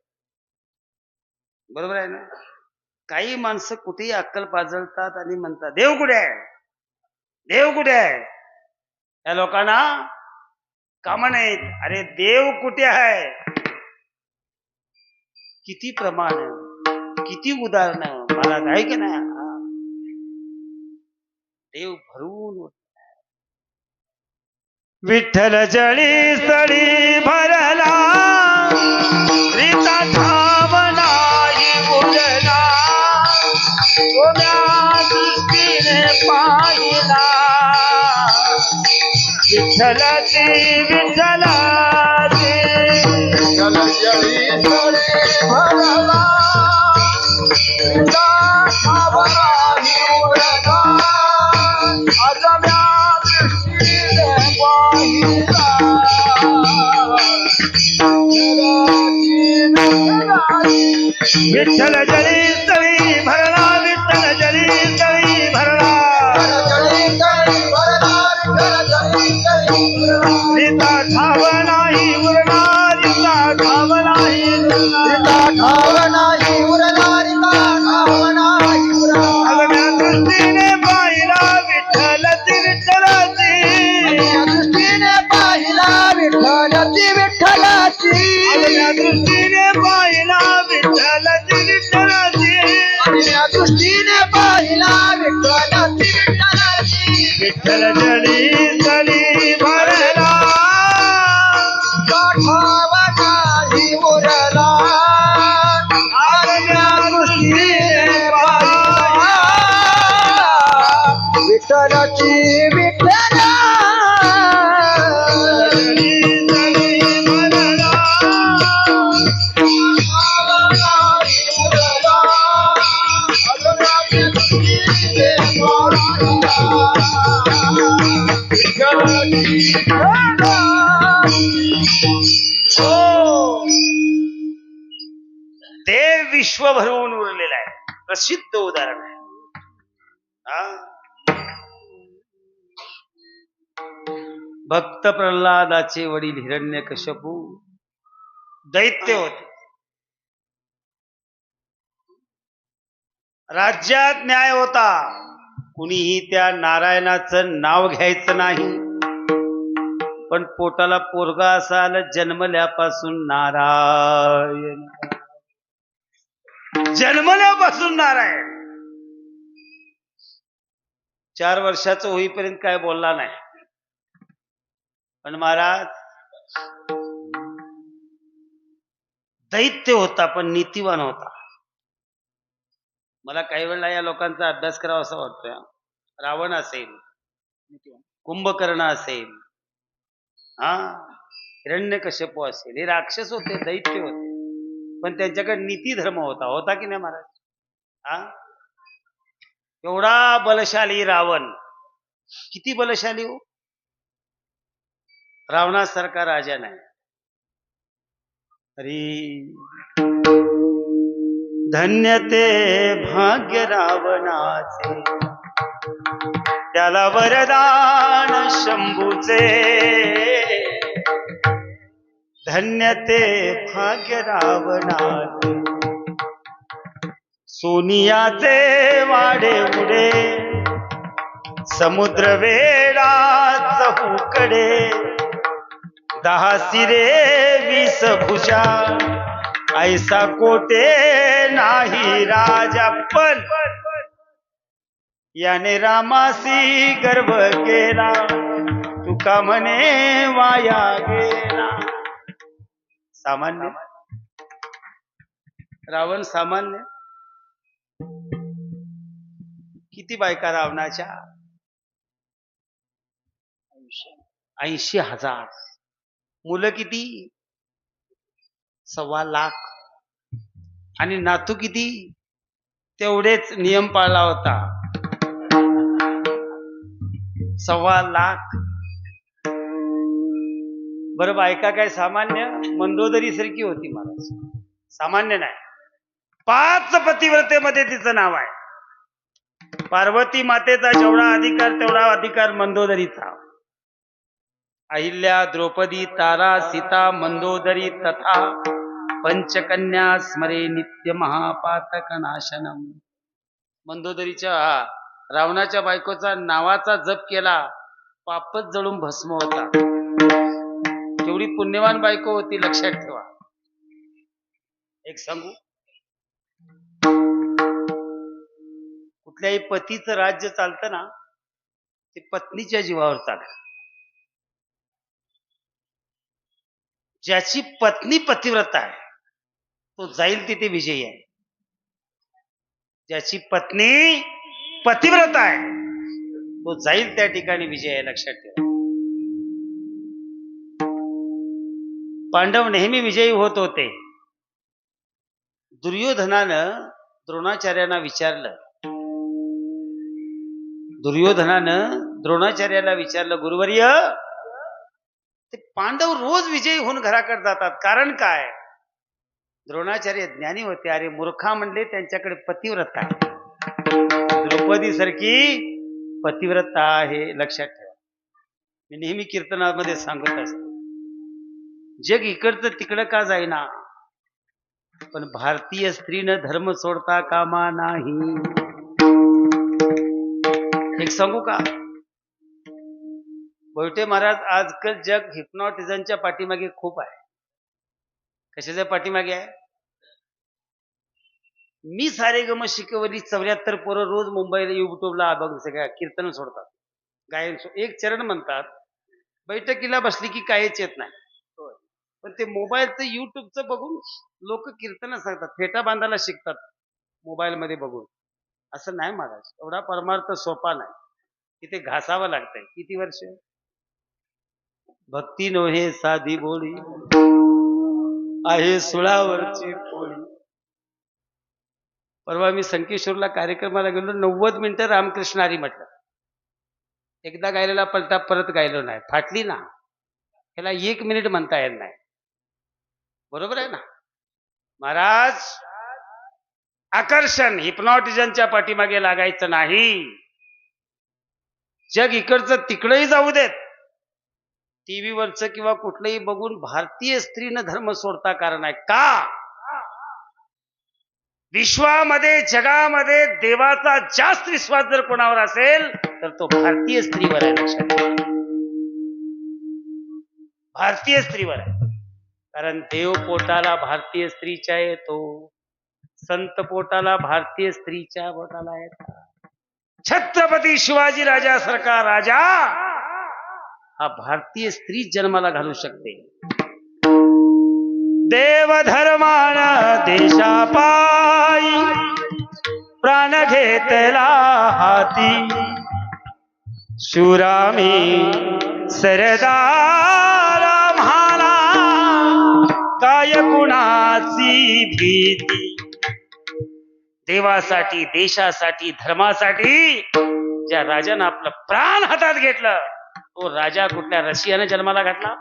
बरोबर आहे ना. काही माणसं कुठेही अक्कल पाजळतात आणि म्हणतात देव कुठे आहे, देव कुठे आहे. या लोकांना काम नाहीत. अरे देव कुठे आहे. किती प्रमाण, किती उदाहरण मला आहे की नाही. देव भरून विठ्ठल जळी सळी भरला रीता ठाव नाही उरला. कोण्या दृष्टीने पाहिला विठ्ठलाची विठ्ठलाची. विठ्ठल जळी सळी भरला रीता ठाव नाही उरला. अजम्या दृष्टीने पाहिला विठ्ठल जळी सळी भरला विठ्ठल जळी सळी भरला. रीता ठाव नाही उरला रीता ठाव नाही रीता ठाव नाही उरला रीता ठाव नाही उरला. अगम्या दृष्टीने पाहिला विठ्ठलाची विठ्ठलाची. दृष्टीने पाहिला विठ्ठलाची विठ्ठलाची विठ्ठलाची आगळ्या दृष्टीने पाहिला विठ्ठलाची विठ्ठलाची आगळ्या दृष्टीने पाहिला विठ्ठलाची विठ्ठलाची विठ्ठल जळी जळी भरला गाठावा नाही उरला आगळ्या दृष्टीने पाहिला विठ्ठलाची विठ्ठला जळी जळी भरला हो ते विश्व भरवून उरलेलं आहे प्रसिद्ध उदाहरण आहे हा? भक्त प्रल्हादाचे वडील हिरण्यकश्यपू दैत्य होते राज्यात न्याय होता कुणीही त्या नारायणाचं नाव घ्यायचं नाही पण पोटाला पोरगा असा आलं जन्मल्यापासून नारायण जन्मल्यापासून नारायण 4 वर्षाचं होईपर्यंत काय बोलला नाही पण महाराज दैत्य होता पण नीतिवान होता मला काही वेळेला या लोकांचा अभ्यास करावा असं वाटतोय रावण असेल कुंभकर्ण असेल हा हिरण्यकश्यपू असेल हे राक्षस होते दैत्य होते पण त्यांच्याकडे नीती धर्म होता की नाही महाराज हा एवढा बलशाली रावण किती बलशाली हो रावणासारखा राजा नाही हरी धन्य ते भाग्य रावणाचे त्याला वरदान शंभूचे धन्य ते भाग्य रावणाचे सोनियाचे वाडे उडे समुद्र वेळा चहूकडे 10 सिरे 20 भुजा ऐसा कोटे नाही राजा पण याने रामासी गर्भ केला तुका म्हणे वाया गेला सामान्य रावण सामान्य किती बायका रावणाच्या 80,000 मुलं किती 1.25 लाख आणि नातू किती तेवढेच नियम पाळला होता 1.25 लाख बरं बायका काय सामान्य मंदोदरी सारखी होती महाराज सामान्य नाही 5 पतिव्रतेमध्ये तिचं नाव आहे पार्वती मातेचा जेवढा अधिकार तेवढा अधिकार मंदोदरीचा अहिल्या द्रौपदी तारा सीता मंदोदरी तथा पंचकन्या स्मरे नित्य महापातक नाशनम मंदोदरीच्या रावणाच्या बायकोचा नावाचा जप केला पापच जळून भस्म होता तेवढी पुण्यवान बायको होती लक्षात ठेवा एक सांगू कुठल्याही पतीचं राज्य चालतं ना ते पत्नीच्या जीवावर चालतं ज्याची पत्नी पतिव्रता आहे तो जाईल तिथे विजयी आहे ज्याची पत्नी पतिव्रता आहे तो जाईल त्या ठिकाणी विजय आहे लक्षात ठेवा पांडव नेहमी विजयी होत होते दुर्योधनानं द्रोणाचार्यांना विचारलं द्रोणाचार्याला विचारलं गुरुवर्य ते पांडव रोज विजयी होऊन घराकडे जातात कारण काय द्रोणाचार्य ज्ञानी होते अरे मूर्खा म्हणले त्यांच्याकडे पतिव्रता आहे द्रौपदी सारखी पतिव्रता आहे लक्षात ठेवा मी नेहमी कीर्तनामध्ये सांगत असतो जग इकडचं तिकडं का जाईना पण भारतीय स्त्रीनं धर्म सोडता कामा नाही एक सांगू का भोयटे महाराज, आजकाल जग हिप्नॉटिझमच्या पाठीमागे खूप आहे. कशाच्या पाठीमागे आहे? मी सारेगम शिकवली 74 पोरं रोज मुंबईला युट्यूबला बघ सगळ्या कीर्तन सोडतात, गायन एक चरण म्हणतात. बैठकीला बसली की काहीच येत नाही. पण ते मोबाईलचं युट्यूबचं बघून लोक कीर्तन सांगतात, फेटा बांधायला शिकतात मोबाईल मध्ये बघून. असं नाही महाराज, एवढा परमार्थ सोपा नाही. तिथे घासावं लागतंय. किती वर्ष? भक्ती नोहे साधी बोळी, आहे सुळावरची पोळी. परवा मी संकेश्वरला कार्यक्रमाला गेलो, 90 मिनिटं रामकृष्ण हरी म्हटलं. एकदा गायलेला पलटा परत गायलो नाही, फाटली ना. त्याला 1 मिनिट म्हणता येत नाही. बरोबर आहे ना महाराज? आकर्षण हिप्नॉटिझमच्या पाठीमागे लागायचं नाही. जग इकडचं तिकडंही जाऊ देत, टीव्हीवरचं किंवा कुठलंही बघून भारतीय स्त्रीनं धर्म सोडता कारण आहे का? विश्वामध्ये जगामध्ये देवाचा जास्त विश्वास जर कोणावर असेल तर तो भारतीय स्त्रीवर आहे. लक्षात ठेवा, भारतीय स्त्रीवर आहे. कारण देव पोटाला भारतीय स्त्रीच्या येतो, संत पोटाला भारतीय स्त्रीच्या पोटाला येतात. छत्रपती शिवाजी राजासारखा राजा हा भारतीय स्त्री जन्माला घालू शकते. देव धर्मान देशापायी प्राण घेतला हाती, शूरामी सरदार म्हाला काय कुणाची भीती. देवासाठी, देशासाठी, धर्मासाठी ज्या राजानं आपलं प्राण हातात घेतलं, तो राजा कुठल्या रशियाने जन्माला घातला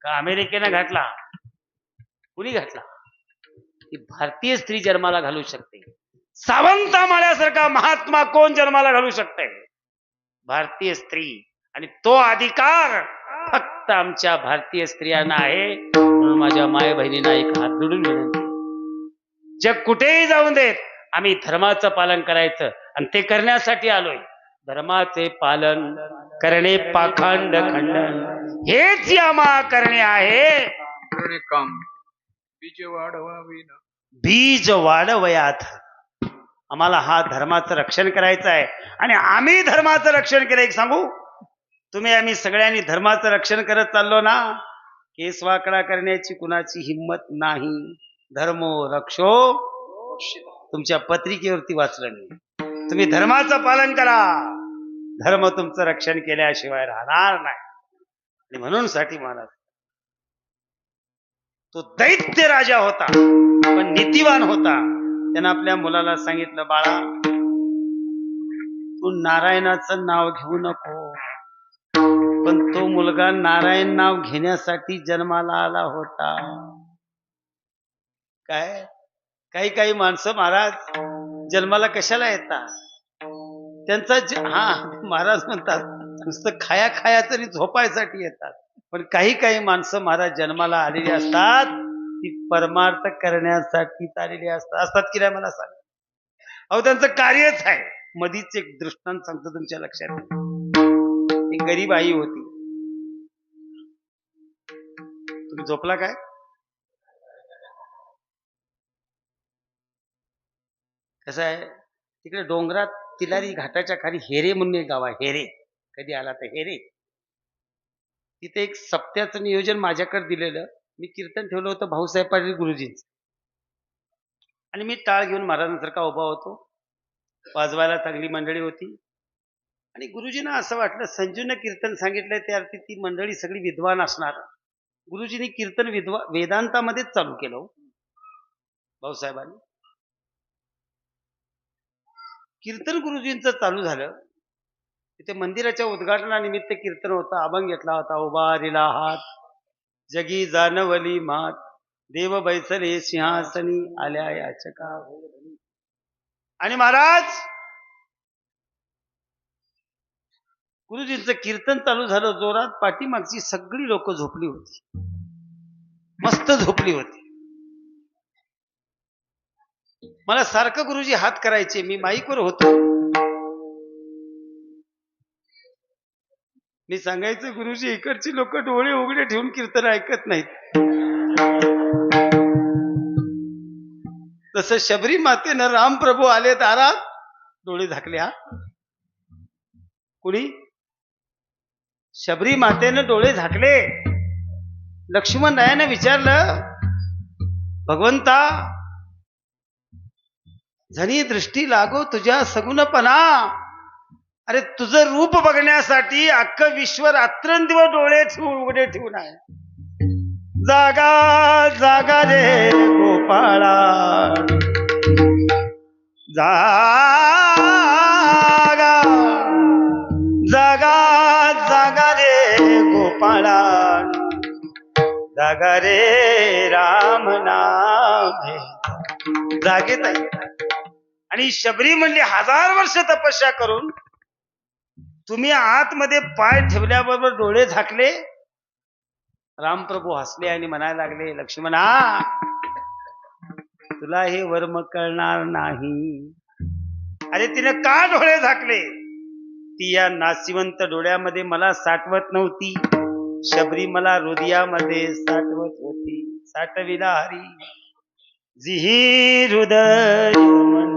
का अमेरिकेनं घातला? कुणी घातला? ती भारतीय स्त्री जन्माला घालू शकते. सावंता माळ्यासारखा महात्मा कोण जन्माला घालू शकते? भारतीय स्त्री. आणि तो अधिकार फक्त आमच्या भारतीय स्त्रियांना आहे. म्हणून माझ्या माय बहिणींना एक हात जोडून विनंती, जग कुठेही जाऊन देत, आम्ही धर्माचं पालन करायचं आणि ते करण्यासाठी आलोय. धर्माचे पालन करणे पाखंड खंडन हेच आम्हा करणे आहे. काम बीज वाढवावी ना, बीज वाढवयात. आम्हाला हा धर्माचं रक्षण करायचं आहे आणि आम्ही धर्माचं रक्षण केलं. एक सांगू, तुम्ही आम्ही सगळ्यांनी धर्माचं रक्षण करत चाललो ना, केस वाकडा करण्याची कुणाची हिंमत नाही. धर्मो रक्षो, तुमच्या पत्रिकेवरती वाचलं मी. तुम्ही धर्माचं पालन करा, धर्म तुमचं रक्षण केल्याशिवाय राहणार नाही. आणि म्हणून साठी महाराज तो दैत्य राजा होता पण नीतिवान होता. त्यानं आपल्या मुलाला सांगितलं, बाळा तू नारायणाचं नाव घेऊ नको. पण तो मुलगा नारायण नाव घेण्यासाठी जन्माला आला होता. काय काही काही माणसं महाराज जन्माला कशाला येतात? त्यांचा महाराज म्हणतात नुसतं खाया खाया तरी झोपायसाठी येतात. पण काही काही माणसं महाराज जन्माला आलेली असतात ती परमार्थ करण्यासाठी आलेली असतात की नाही मला सांग. अहो त्यांचं कार्यच आहे. मधीच एक दृष्टांत सांगतो तुमच्या लक्षात. एक गरीब आई होती. तुम्ही झोपला काय? कसं आहे तिकडे डोंगरात तिलारी घाटाच्या खाली हेरे म्हणून एक गाव आहे. हेरे, कधी आला तर हेरे. तिथे एक सप्त्याचं नियोजन माझ्याकडे दिलेलं. मी कीर्तन ठेवलं होतं भाऊसाहेब पाटील गुरुजींचं. आणि मी टाळ घेऊन महाराजांसारखा उभा होतो. वाजवायला चांगली मंडळी होती. आणि गुरुजींना असं वाटलं संजूनं कीर्तन सांगितलंय त्या अर्थी ती मंडळी सगळी विद्वान असणार. गुरुजींनी कीर्तन वेदांतामध्येच चालू केलं भाऊसाहेबांनी. कीर्तन गुरुजींचं चालू झालं. तिथे मंदिराच्या उद्घाटनानिमित्त कीर्तन होतं. अभंग घेतला होता, उभारिला हात जगी जानवली मात, देव बैसले सिंहासनी आल्या याचका. आणि महाराज गुरुजींचं कीर्तन चालू झालं जोरात. पाठीमागची सगळी लोक झोपली होती, मस्त झोपली होती. मला सारखं गुरुजी हात करायचे. मी माईकवर होतो. मी सांगायचं गुरुजी, इकडची लोक डोळे उघडे ठेवून कीर्तन ऐकत नाहीत. तसं शबरी मातेनं रामप्रभू आले दारात, डोळे झाकले. हा कुणी? शबरी मातेनं डोळे झाकले. लक्ष्मण रायानं विचारलं, भगवंता, झनी दृष्टी लागो तुझ्या सगुणपणा. अरे तुझं रूप बघण्यासाठी अख्खं विश्व रात्रंदिवस डोळे उघडे ठेवून आहे. जागा जागा रे गोपाळा, जागा जागा जागा रे गोपाळा, जागा रे राम नाम जागेत आहे. आणि शबरी म्हणली, 1000 वर्ष तपस्या करून तुम्ही आतमध्ये पाय ठेवल्याबरोबर डोळे झाकले. रामप्रभू हसले आणि म्हणायला लागले, लक्ष्मणा, तुला हे वर्म कळणार नाही. अरे तिने का डोळे झाकले? ती या नाशिवंत डोळ्यामध्ये मला साठवत नव्हती. शबरी मला हृदयामध्ये साठवत होती. साठविला हरी जिही हृदय मंदिर.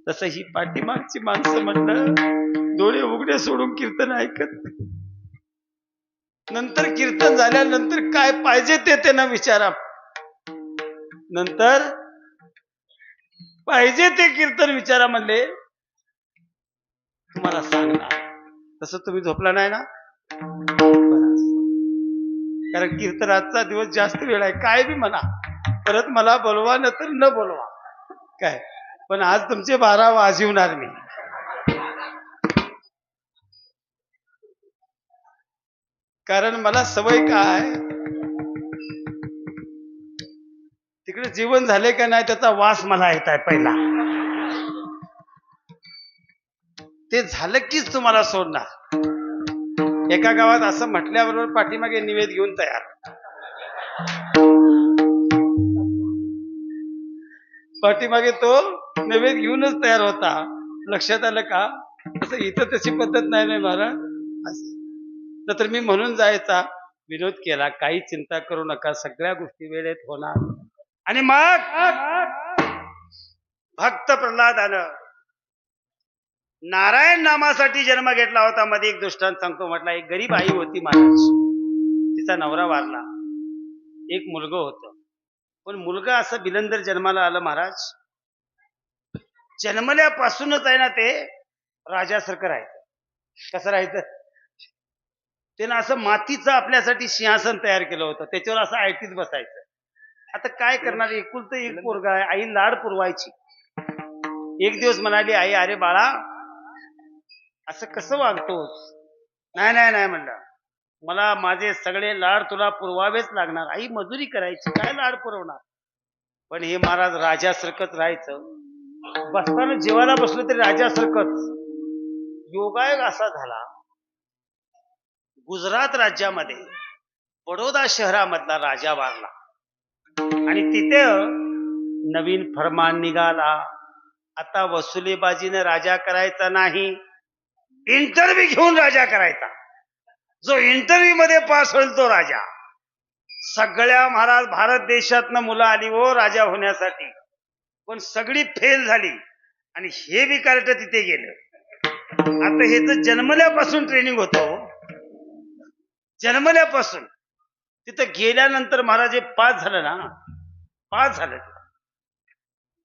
तसं ही पाठीमागची माणसं म्हणलं, डोळे उघडे सोडून कीर्तन ऐकत नाही. नंतर कीर्तन झाल्यानंतर काय पाहिजे ते त्यांना विचारा. नंतर पाहिजे ते कीर्तन विचारा म्हणले, तुम्हाला सांगणार. तसं तुम्ही झोपला नाही ना? कारण कीर्तनाचा दिवस जास्त वेळ आहे. काय बी म्हणा, परत मला बोलवा न तर न बोलवा काय, पण आज तुमचे 12 वाजवणार मी. कारण मला सवय काय, तिकडे जीवन झाले का नाही त्याचा वास मला येत आहे पहिला. ते झालं कीच तुम्हाला सोडणार. एका गावात असं म्हटल्याबरोबर पाठीमागे निवेद घेऊन तयार. पाठीमागे तो नैवेद्य घेऊनच तयार होता. लक्षात आलं का? असं इथं तशी पद्धत नाही नाही महाराज. तर मी म्हणून जायचा, विरोध केला. काही चिंता करू नका, सगळ्या गोष्टी वेळेत होणार. आणि मग भक्त प्रल्हादानं नारायण नामासाठी जन्म घेतला होता. मध्ये एक दृष्टांत सांगतो. म्हटला, एक गरीब आई होती महाराज, तिचा नवरा वारला, एक मुलगा होतं. पण मुलगा असं बिलंदर जन्माला आलं महाराज. जन्मल्यापासूनच आहे ना ते राजासारखं राहायचं. कसं राहायचं? त्यानं असं मातीचं आपल्यासाठी सिंहासन तयार केलं होतं, त्याच्यावर असं आयटीत बसायचं. आता काय करणार, एकुलतं एक पोरगा आहे, आई लाड पुरवायची. एक दिवस म्हणाली, आई, अरे बाळा, असं कसं वागतोस? नाही नाही नाही म्हणलं, मला माझे सगळे लाड तुला पुरवावेच लागणार. आई मजुरी करायची, काय लाड पुरवणार? पण हे महाराज राजासारखंच राहायचं. बसताना जेवायला बसलं तरी राजासारखंच. योगायोग असा झाला, गुजरात राज्यामध्ये बडोदा शहरामधला राजा वारला. आणि तिथे नवीन फरमान निघाला, आता वसुलीबाजीने राजा करायचा नाही, इंटरव्ह्यू घेऊन राजा करायचा. जो इंटरव्ह्यू मध्ये पास होईल तो राजा. सगळ्या महाराज भारत देशातनं मुलं आली हो राजा होण्यासाठी, पण सगळी फेल झाली. आणि हे बी कार्ट तिथे गेलं. आता हे तर जन्मल्यापासून ट्रेनिंग होतं. जन्मल्यापासून तिथं गेल्यानंतर महाराज हे पास झालं ना, पास झालं.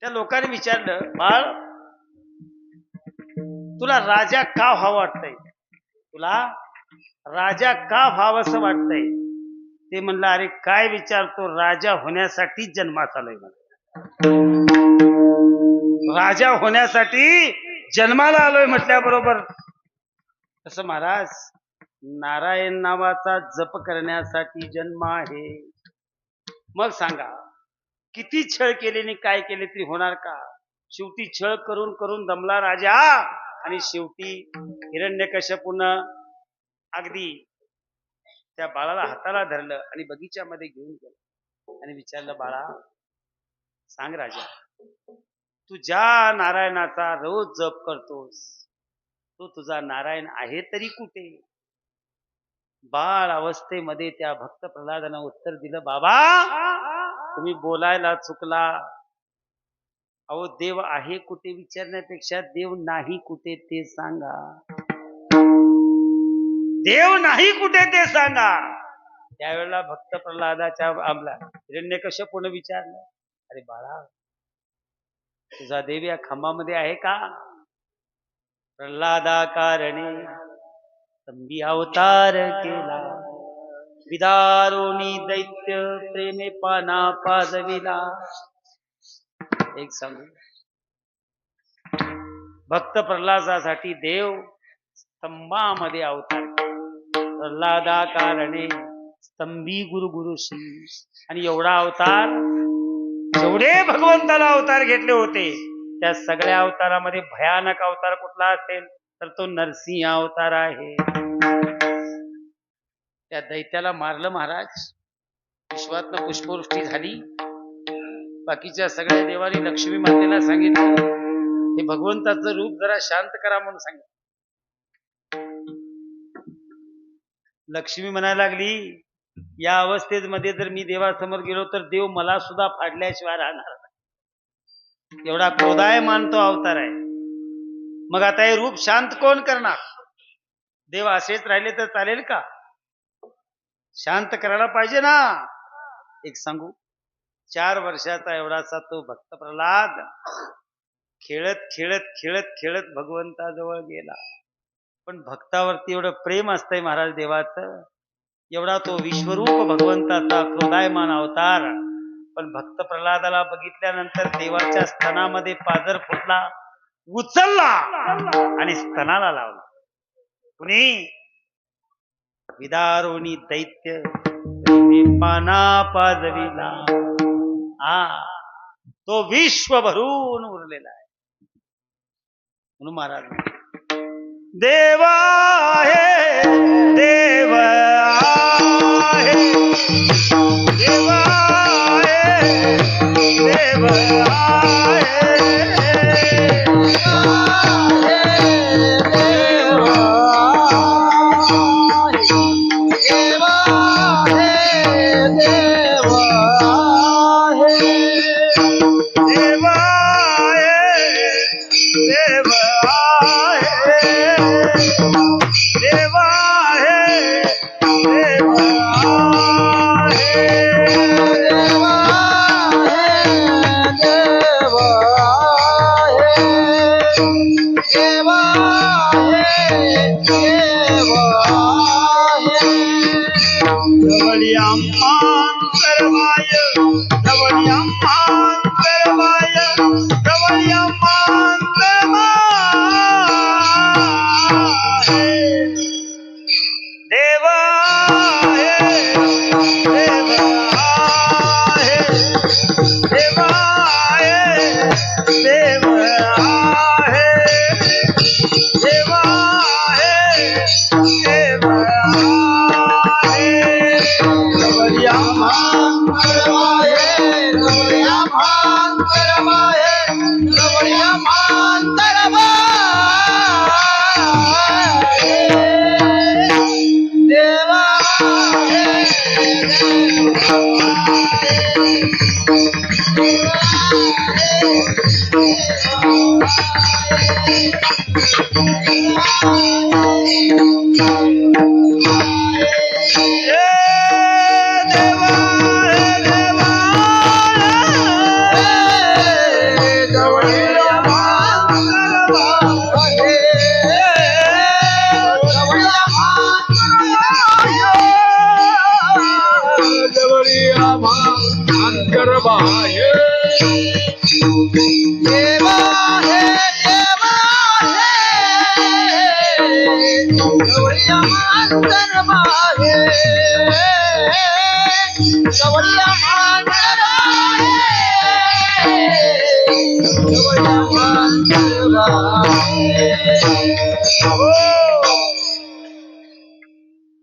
त्या लोकांनी विचारलं, बाळ, तुला राजा का व्हावं वाटतंय? तुला राजा का व्हावंसं वाटतंय? ते म्हणलं, अरे काय विचारतो, राजा होण्यासाठी जन्मात आलोय. राजा होण्यासाठी जन्माला आलोय म्हटल्याबरोबर. तसं महाराज, नारायण नावाचा जप करण्यासाठी जन्म आहे. मग सांगा, किती छळ केले आणि काय केले तरी होणार का? शेवटी छळ करून करून दमला राजा, आणि शेवटी हिरण्यकश्यपूनं अगदी त्या बाळाला हाताला धरलं आणि बगीच्यामध्ये घेऊन गेलं आणि विचारलं, बाळा, सांग राजा, तू ज्या नारायणाचा रोज जप करतोस, तो तुझा नारायण आहे तरी कुठे? बाळ अवस्थेमध्ये त्या भक्त प्रल्हादानं उत्तर दिलं, बाबा तुम्ही बोलायला चुकला. अहो देव आहे कुठे विचारण्यापेक्षा देव नाही कुठे ते सांगा. देव नाही कुठे ते सांगा. त्यावेळेला भक्त प्रल्हादाच्या आमला हिरण्यकश्यपूने विचारलं, अरे बाळा तुझा देव या खांबामध्ये आहे का? प्रल्हादा कारणे तंबी अवतार केला, विदारोनी दैत्य प्रेमे पाना पाजविला. एक सांगू, भक्त प्रल्हादासाठी देव स्तंभामध्ये अवतार केला. प्रल्हादा कारणे स्तंभी गुरुश्री. आणि एवढा अवतार, जेवढे भगवंताला अवतार घेतले होते त्या सगळ्या अवतारामध्ये भयानक अवतार कुठला असेल तर तो नरसिंह अवतार आहे. त्या दैत्याला मारलं महाराज. विश्वातनं पुष्पवृष्टी झाली. बाकीच्या सगळ्या देवानी लक्ष्मी मातेला सांगितलं हे भगवंताचं रूप जरा शांत करा म्हणून सांगितलं. लक्ष्मी म्हणायला लागली, या अवस्थेमध्ये जर मी देवासमोर गेलो तर देव मला सुद्धा फाडल्याशिवाय राहणार नाही. एवढा क्रोधायमान तो अवतार आहे. मग आता हे रूप शांत कोण करणार? देव असेच राहिले तर चालेल का? शांत करायला पाहिजे ना. एक सांगू, 4 वर्षाचा एवढासा तो भक्त प्रल्हाद खेळत खेळत खेळत खेळत भगवंताजवळ गेला. पण भक्तावरती एवढं प्रेम असतंय महाराज देवाचं. एवढा तो विश्वरूप भगवंताचा क्रोधायमान अवतार. पण भक्त प्रल्हादाला बघितल्यानंतर देवाच्या स्तनामध्ये पाजर फुटला, उचलला आणि स्तनाला लावला. कुणी? विदारोनी दैत्य पाना पाजविला. तो विश्व भरून उरलेला आहे. म्हणून महाराज देवा आहे, देव आहे, देव आहे, देव आहे.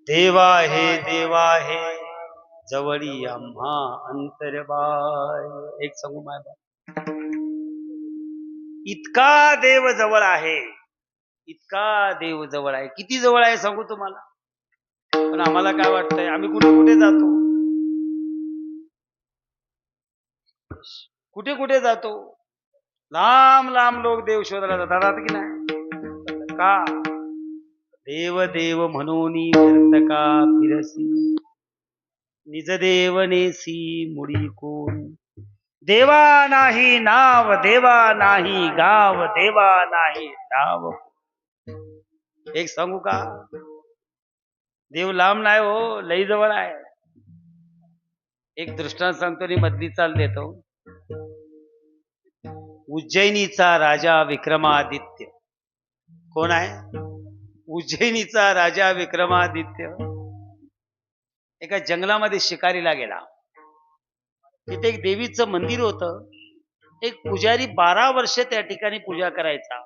देवा हे देवा हे जवळी आम्हा अंतरबाय. एक सांगू माझा, इतका देव जवळ आहे, इतका देव जवळ आहे. किती जवळ आहे सांगू तुम्हाला? पण आम्हाला काय वाटतंय, आम्ही कुठे कुठे जातो, कुठे कुठे जातो, लांब लांब लोक देव शोधायला जातात की नाही? का? देव देव म्हणून व्यर्थ का फिरसी, निज देव नेसी मुडी कोण. देवा नाही नाव, देवा नाही गाव, देवा नाही नाव. एक सांगू का, देव लांब नाही हो, लई जवळ आहे. एक दृष्टांत सांगतो आणि मधली चाल देतो. उज्जैनीचा राजा विक्रमादित्य. कोण आहे? उज्जैनीचा राजा विक्रमादित्य एका जंगलामध्ये शिकारीला गेला. तिथे एक देवीचं मंदिर होतं. एक पुजारी 12 वर्ष त्या ठिकाणी पूजा करायचा.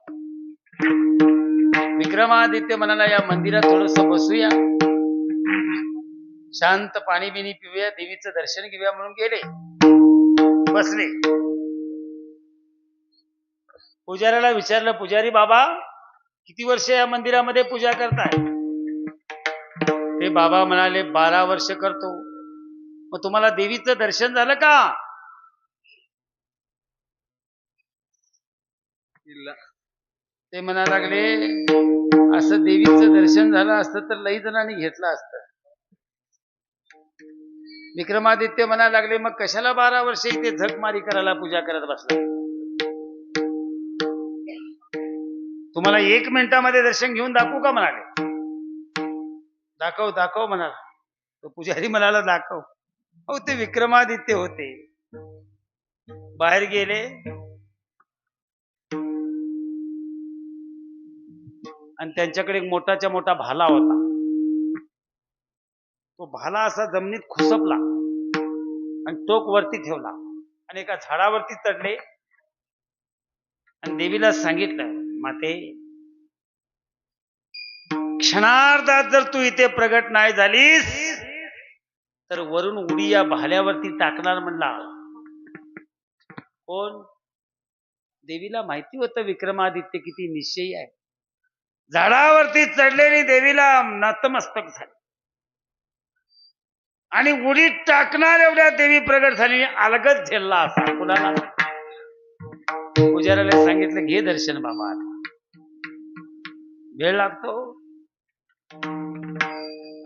विक्रमादित्य म्हणाला, या मंदिरात थोडस बसूया, शांत पाणी बिनी पिऊया, देवीचं दर्शन घेऊया म्हणून गेले. बसले. पुजाऱ्याला विचारलं, पुजारी बाबा किती वर्ष या मंदिरामध्ये पूजा करताय? ते बाबा म्हणाले, 12 वर्ष करतो. मग तुम्हाला देवीचं दर्शन झालं का? ते म्हणा लागले, असं देवीचं दर्शन झालं असतं तर लई जणांनी घेतलं असतं. विक्रमादित्य म्हणायला लागले, मग कशाला 12 वर्ष इथे झकमारी करायला पूजा करत बसला? तुम्हाला 1 मिनिटामध्ये दर्शन घेऊन दाखवू का म्हणाले. दाखव दाखव म्हणाला. तो पुजारी म्हणाला, दाखव. हो, ते विक्रमादित्य होते. बाहेर गेले आणि त्यांच्याकडे एक मोठाच्या मोठा भाला होता. तो भाला असा जमिनीत खुसपला आणि टोक वरती ठेवला आणि एका झाडावरती चढले आणि देवीला सांगितलं, माते, क्षणार्धात जर तू इथे प्रगट नाही झालीस तर वरून उडी या भाल्यावरती टाकणार म्हणला. कोण? देवीला माहिती होतं विक्रमादित्य किती निश्चयी आहे. झाडावरती चढलेली देवीला नतमस्तक झाली आणि उडी टाकणार एवढ्या देवी प्रगट झाली. अलगद झेलला असा. कुणाला? पुजाऱ्याला सांगितलं, घे दर्शन बाबा, वेळ लागतो.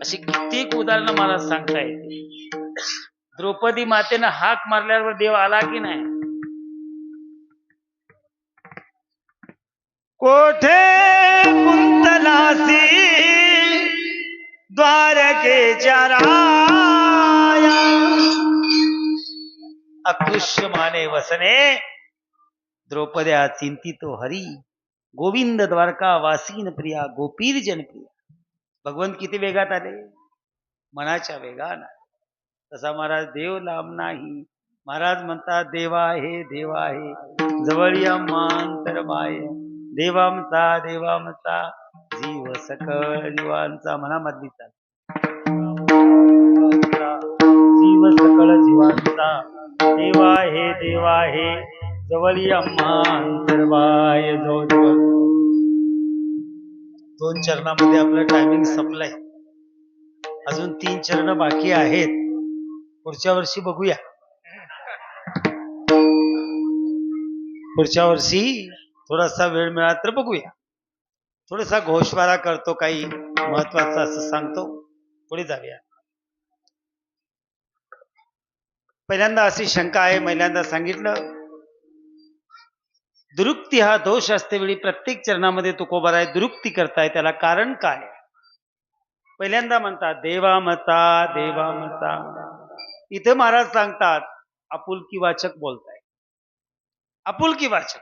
अशी कित्येक उदाहरणं मला सांगता येते. द्रौपदी मातेनं हाक मारल्यावर देव आला की नाही? कोठे कुंतलासी द्वारकेच्या राया, अकृष्य माने वसने द्रौपद्या चिंतितो हरी, गोविंद द्वारका वासीन प्रिया, गोपीर जनप्रिया. भगवंत किती वेगात आले? मनाच्या वेगानं. तसा महाराज देव लांब नाही. महाराज म्हणतात, देवा आहे, देवा आहे, जवळया मांतर माय, देवामचा देवामचा जीव सकळ जीवांचा. म्हणा मधली चाल. जीव सकळ जीवांचा, देवा आहे, देवा आहे, जवळया मांतर माय. जो 2 चरणामध्ये आपलं टायमिंग संपलंय. अजून 3 चरण बाकी आहेत. पुढच्या वर्षी बघूया. पुढच्या वर्षी थोडासा वेळ मिळाला तर बघूया. थोडासा घोषवारा करतो, काही महत्वाचं असं सांगतो, पुढे जाऊया. पहिल्यांदा अशी शंका आहे, पहिल्यांदा सांगितलं, दुरुक्ती हा दोष असते वेळी प्रत्येक चरणामध्ये तुकोबाराय दुरुक्ती करताय, त्याला कारण काय? पहिल्यांदा म्हणतात देवामता देवामता. इथे महाराज सांगतात आपुलकी वाचक बोलताय. आपुलकी वाचक.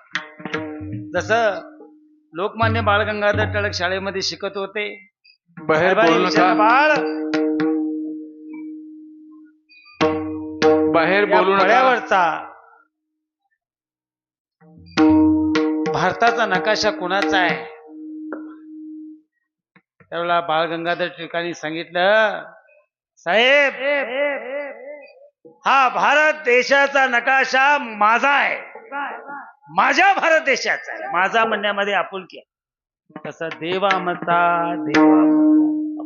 जसं लोकमान्य बाळ गंगाधर टिळक शाळेमध्ये शिकत होते, बाहेर बोलू नका, बाळ बाहेर बोलू नका. फळ्यावरचा भारताचा नकाशा कुणाचा आहे? त्यावेळेला बाळ गंगाधर टिळकांनी सांगितलं, साहेब, हा भारत देशाचा नकाशा माझा आहे, माझ्या भारत देशाचा आहे. माझा म्हणण्यामध्ये आपुलकी आहे. तसं देवामता देवामता.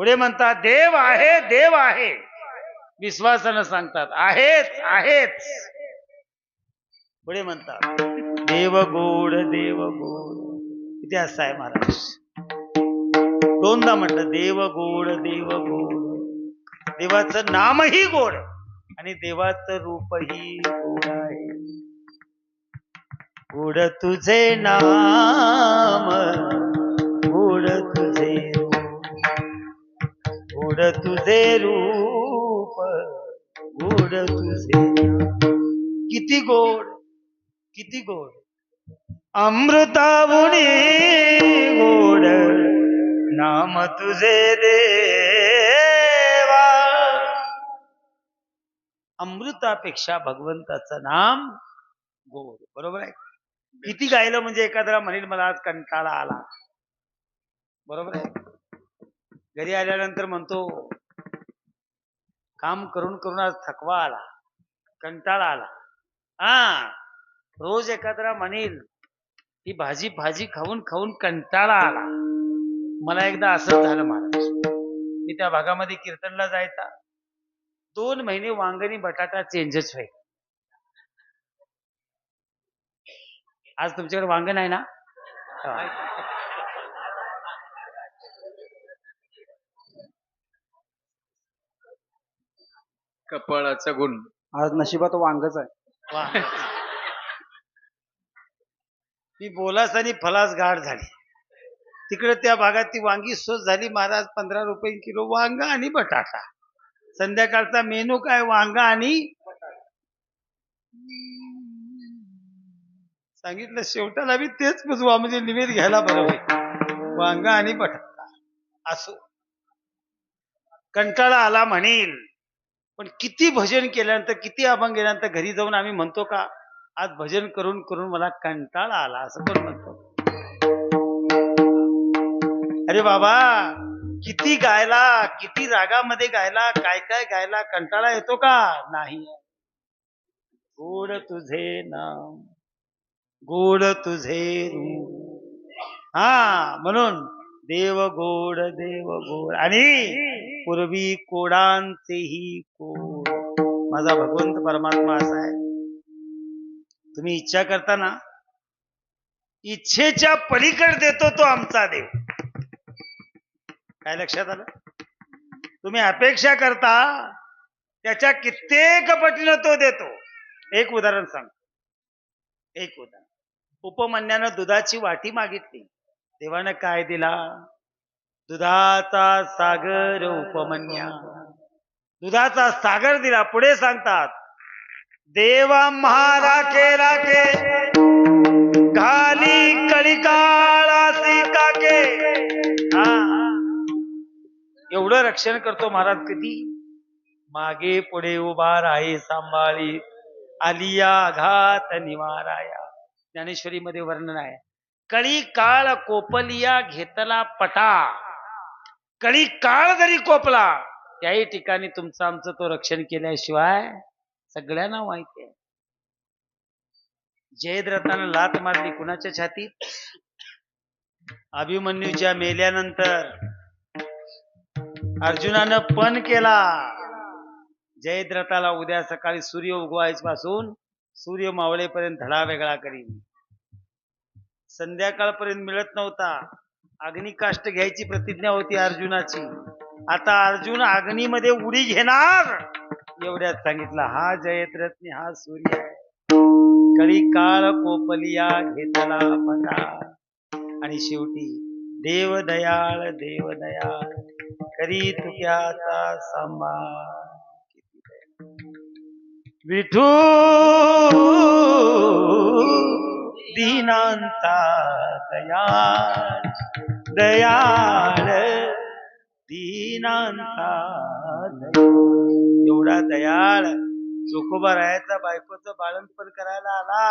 पुढे म्हणतात देव आहे, देव आहे. विश्वासानं सांगतात आहेच, आहेच. पुढे म्हणतात देव गोड, देव गोड. किती असं आहे महाराज. दोनदा म्हटलं देव गोड, देव गोड. देवाचं नामही गोड आणि देवाचं रूपही गोड आहे. गोड तुझे नाम, गोड तुझे रूप, गोड तुझे रूप, गोड तुझे किती गोड, किती गोड. अमृतावुनी गोड नाम तुझे देवा. अमृतापेक्षा भगवंताचं नाम गोड. बरोबर आहे. किती गायलं म्हणजे एखाद्याला म्हणेल मला आज कंटाळा आला. बरोबर आहे. घरी आल्यानंतर म्हणतो काम करून करून आज थकवा आला, कंटाळा आला. हा, रोज एखाद्याला म्हणेल ही भाजी भाजी खाऊन खाऊन कंटाळा आला. मला एकदा असंच झालं महाराज. मी त्या भागामध्ये कीर्तनला जायचा. 2 महिने वांगणी बटाटा चेंजच व्हायचा. आज तुमच्याकडे वांगण आहे ना? कपाळाचा गुण. आज नशिबात वांगच आहे. मी बोलास आणि फलास गाठ झाली. तिकडे त्या भागात ती वांगी स्वस्त झाली महाराज. 15 रुपये किलो वांगा आणि बटाटा. संध्याकाळचा मेनू काय? वांगा आणि सांगितलं शेवटाला मी तेच बुजवा म्हणजे निवेद घ्यायला बरं होईल. वांगा आणि बटाटा असो. कंटाळा आला म्हणेल. पण किती भजन केल्यानंतर, किती अभंग केल्यानंतर घरी जाऊन आम्ही म्हणतो का आज भजन करून करून मला कंटाळा आला, असं पण म्हणतो. अरे बाबा, किती गायला, किती रागामध्ये गायला, काय काय गायला, कंटाळा येतो का? नाही. गोड तुझे नाम, गोड तुझे रूप. हा, म्हणून देव गोड, देव गोड. आणि पूर्वी कोडांचेही कोड. माझा भगवंत परमात्मा असा आहे. तुम्ही इच्छा करता ना, इच्छेच्या पलीकडे देतो तो आमचा देव. काय लक्षात आलं? तुम्ही अपेक्षा करता त्याच्या कित्येक पटीनं तो देतो. एक उदाहरण सांग. एक उदाहरण. उपमन्यानं दुधाची वाटी मागितली. देवानं काय दिला? दुधाचा सागर. उपमन्या दुधाचा सागर दिला. पुढे सांगतात देवा महाराखे राखे घाली कळिकाळासी काके. एवढं रक्षण करतो महाराज. कधी? मागे पुढे उभा राही सांभाळी आलिया घात निवाराया. ज्ञानेश्वरीमध्ये वर्णन आहे. कळी काळ कोपलिया घेतला पटा. कळी काळ जरी कोपला त्याही ठिकाणी तुमचं आमचं तो रक्षण केल्याशिवाय सगळ्यांना माहिती आहे. जयद्रथानं लात मारली कुणाच्या छातीत? अभिमन्यूच्या मेल्यानंतर अर्जुनानं पण केला. जयद्रथाला उद्या सकाळी सूर्य उगवायपासून सूर्य मावळेपर्यंत धडा वेगळा करीन. संध्याकाळपर्यंत मिळत नव्हता. अग्निकाष्ट घ्यायची प्रतिज्ञा होती अर्जुनाची. आता अर्जुन अग्नीमध्ये उडी घेणार एवढ्यात सांगितलं हा जयद्रथनी हा सूर्य आहे. कळी काळ कोपलिया घेतला पटा. आणि शेवटी देव दयाळ, देव दयाळ करी तुक्याचा सांभाळ. विठू दीनांचा दयाळ, दयाळ दीनांचा दयाळ. एवढा दयाळ चोखोबा रायाचा बायकोचं बाळंतपण करायला आला.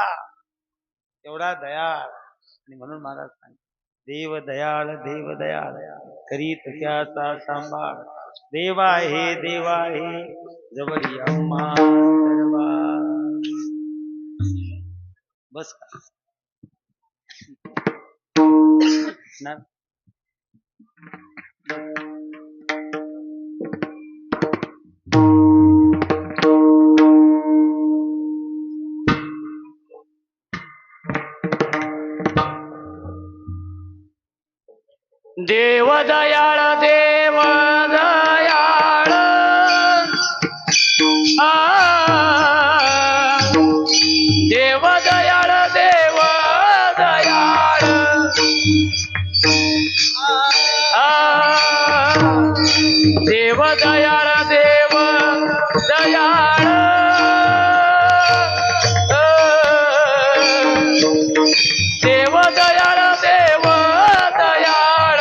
एवढा दयाळ. आणि म्हणून मला सांग देव दयाळ, देव दयाळ करी तुक्याचा सांभाळ. देवा आहे, देवा आहे जवळी अम्मा दरबार. बस का ना? देव दयाळ देव दयाळ आ, देव दयाळ देव दयाळ आ, देव दयाळ देव दयाळ देव दयाळ देव दयाळ देव दयाळ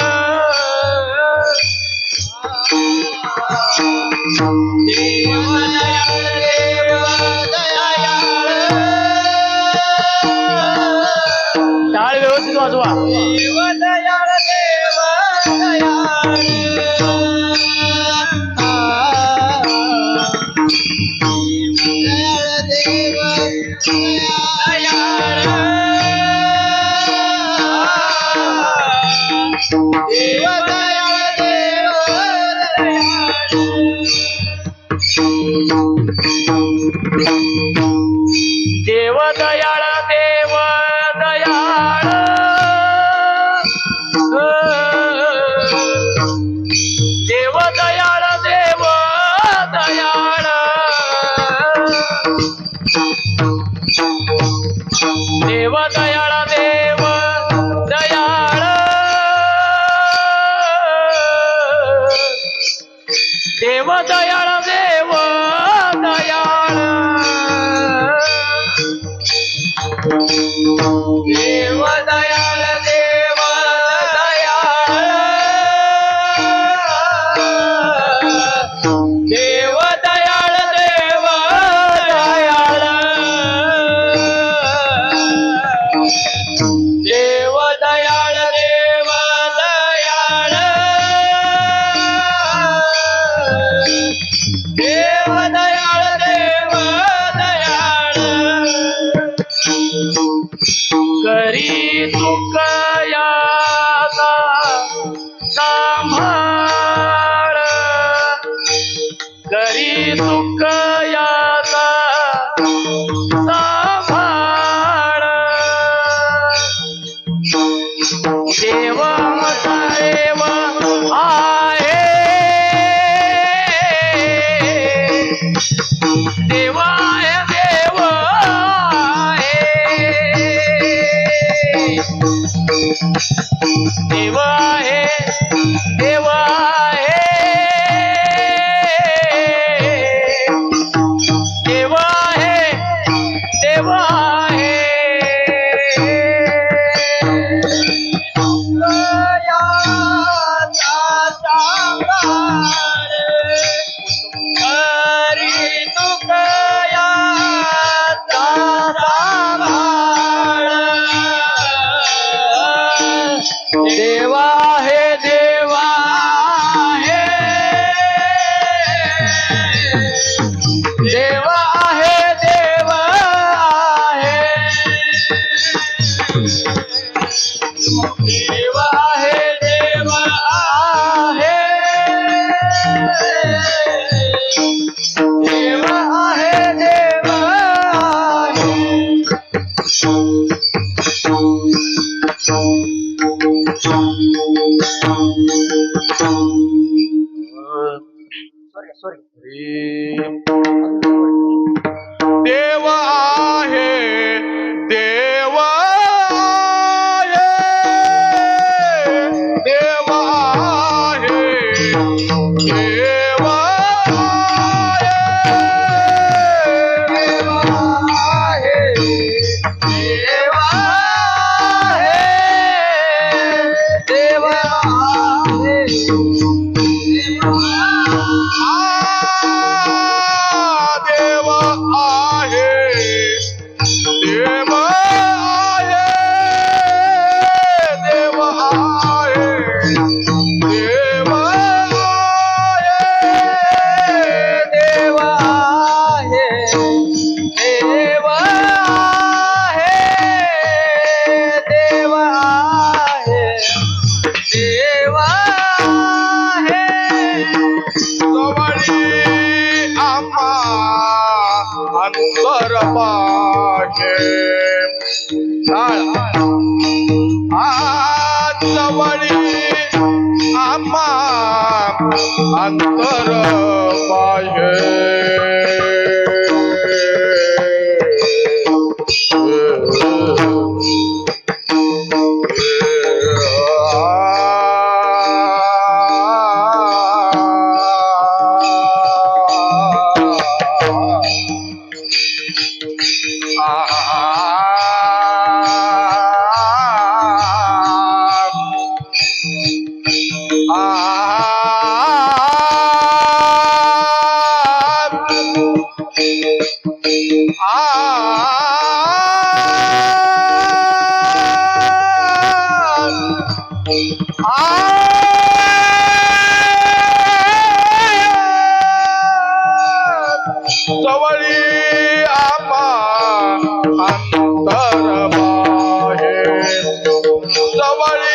देव दयाळ टाळ व्यवस्थित वाजवा. देव दयाळ देव दयाळ देव दयाळ देव दयाळ देव देव दयाळ देव दयाळ देव दयाळ देव दयाळ देव दयाळ देव दयाळ देव दयाळ देव दयाळ देव दयाळ देव दयाळ देव दयाळ देव दयाळ देव दयाळ देव दयाळ देव दयाळ देव दयाळ करी चुक याचा सांभाळ करी चुक याचा सांभाळ देव देव आहे देव आहे देव आहे देव आहे देव आहे देव आहे देव आहे दयाचा सांभाळ करी तुक याचा सांभाळ देवा आहे देवा आहे देवा आहे देवा आहे देवा आहे देवा आहे देवा आहे देवा देव आहे देव आहे देव आहे देव आहे देव बाहे जवळी आम्हा अंतर बाहे जवळी आम्हा अंतर बाहे जवळी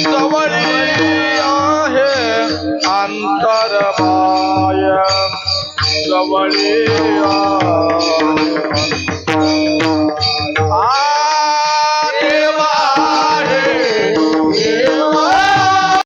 जवळी आहे अंतर माय जवळी आहे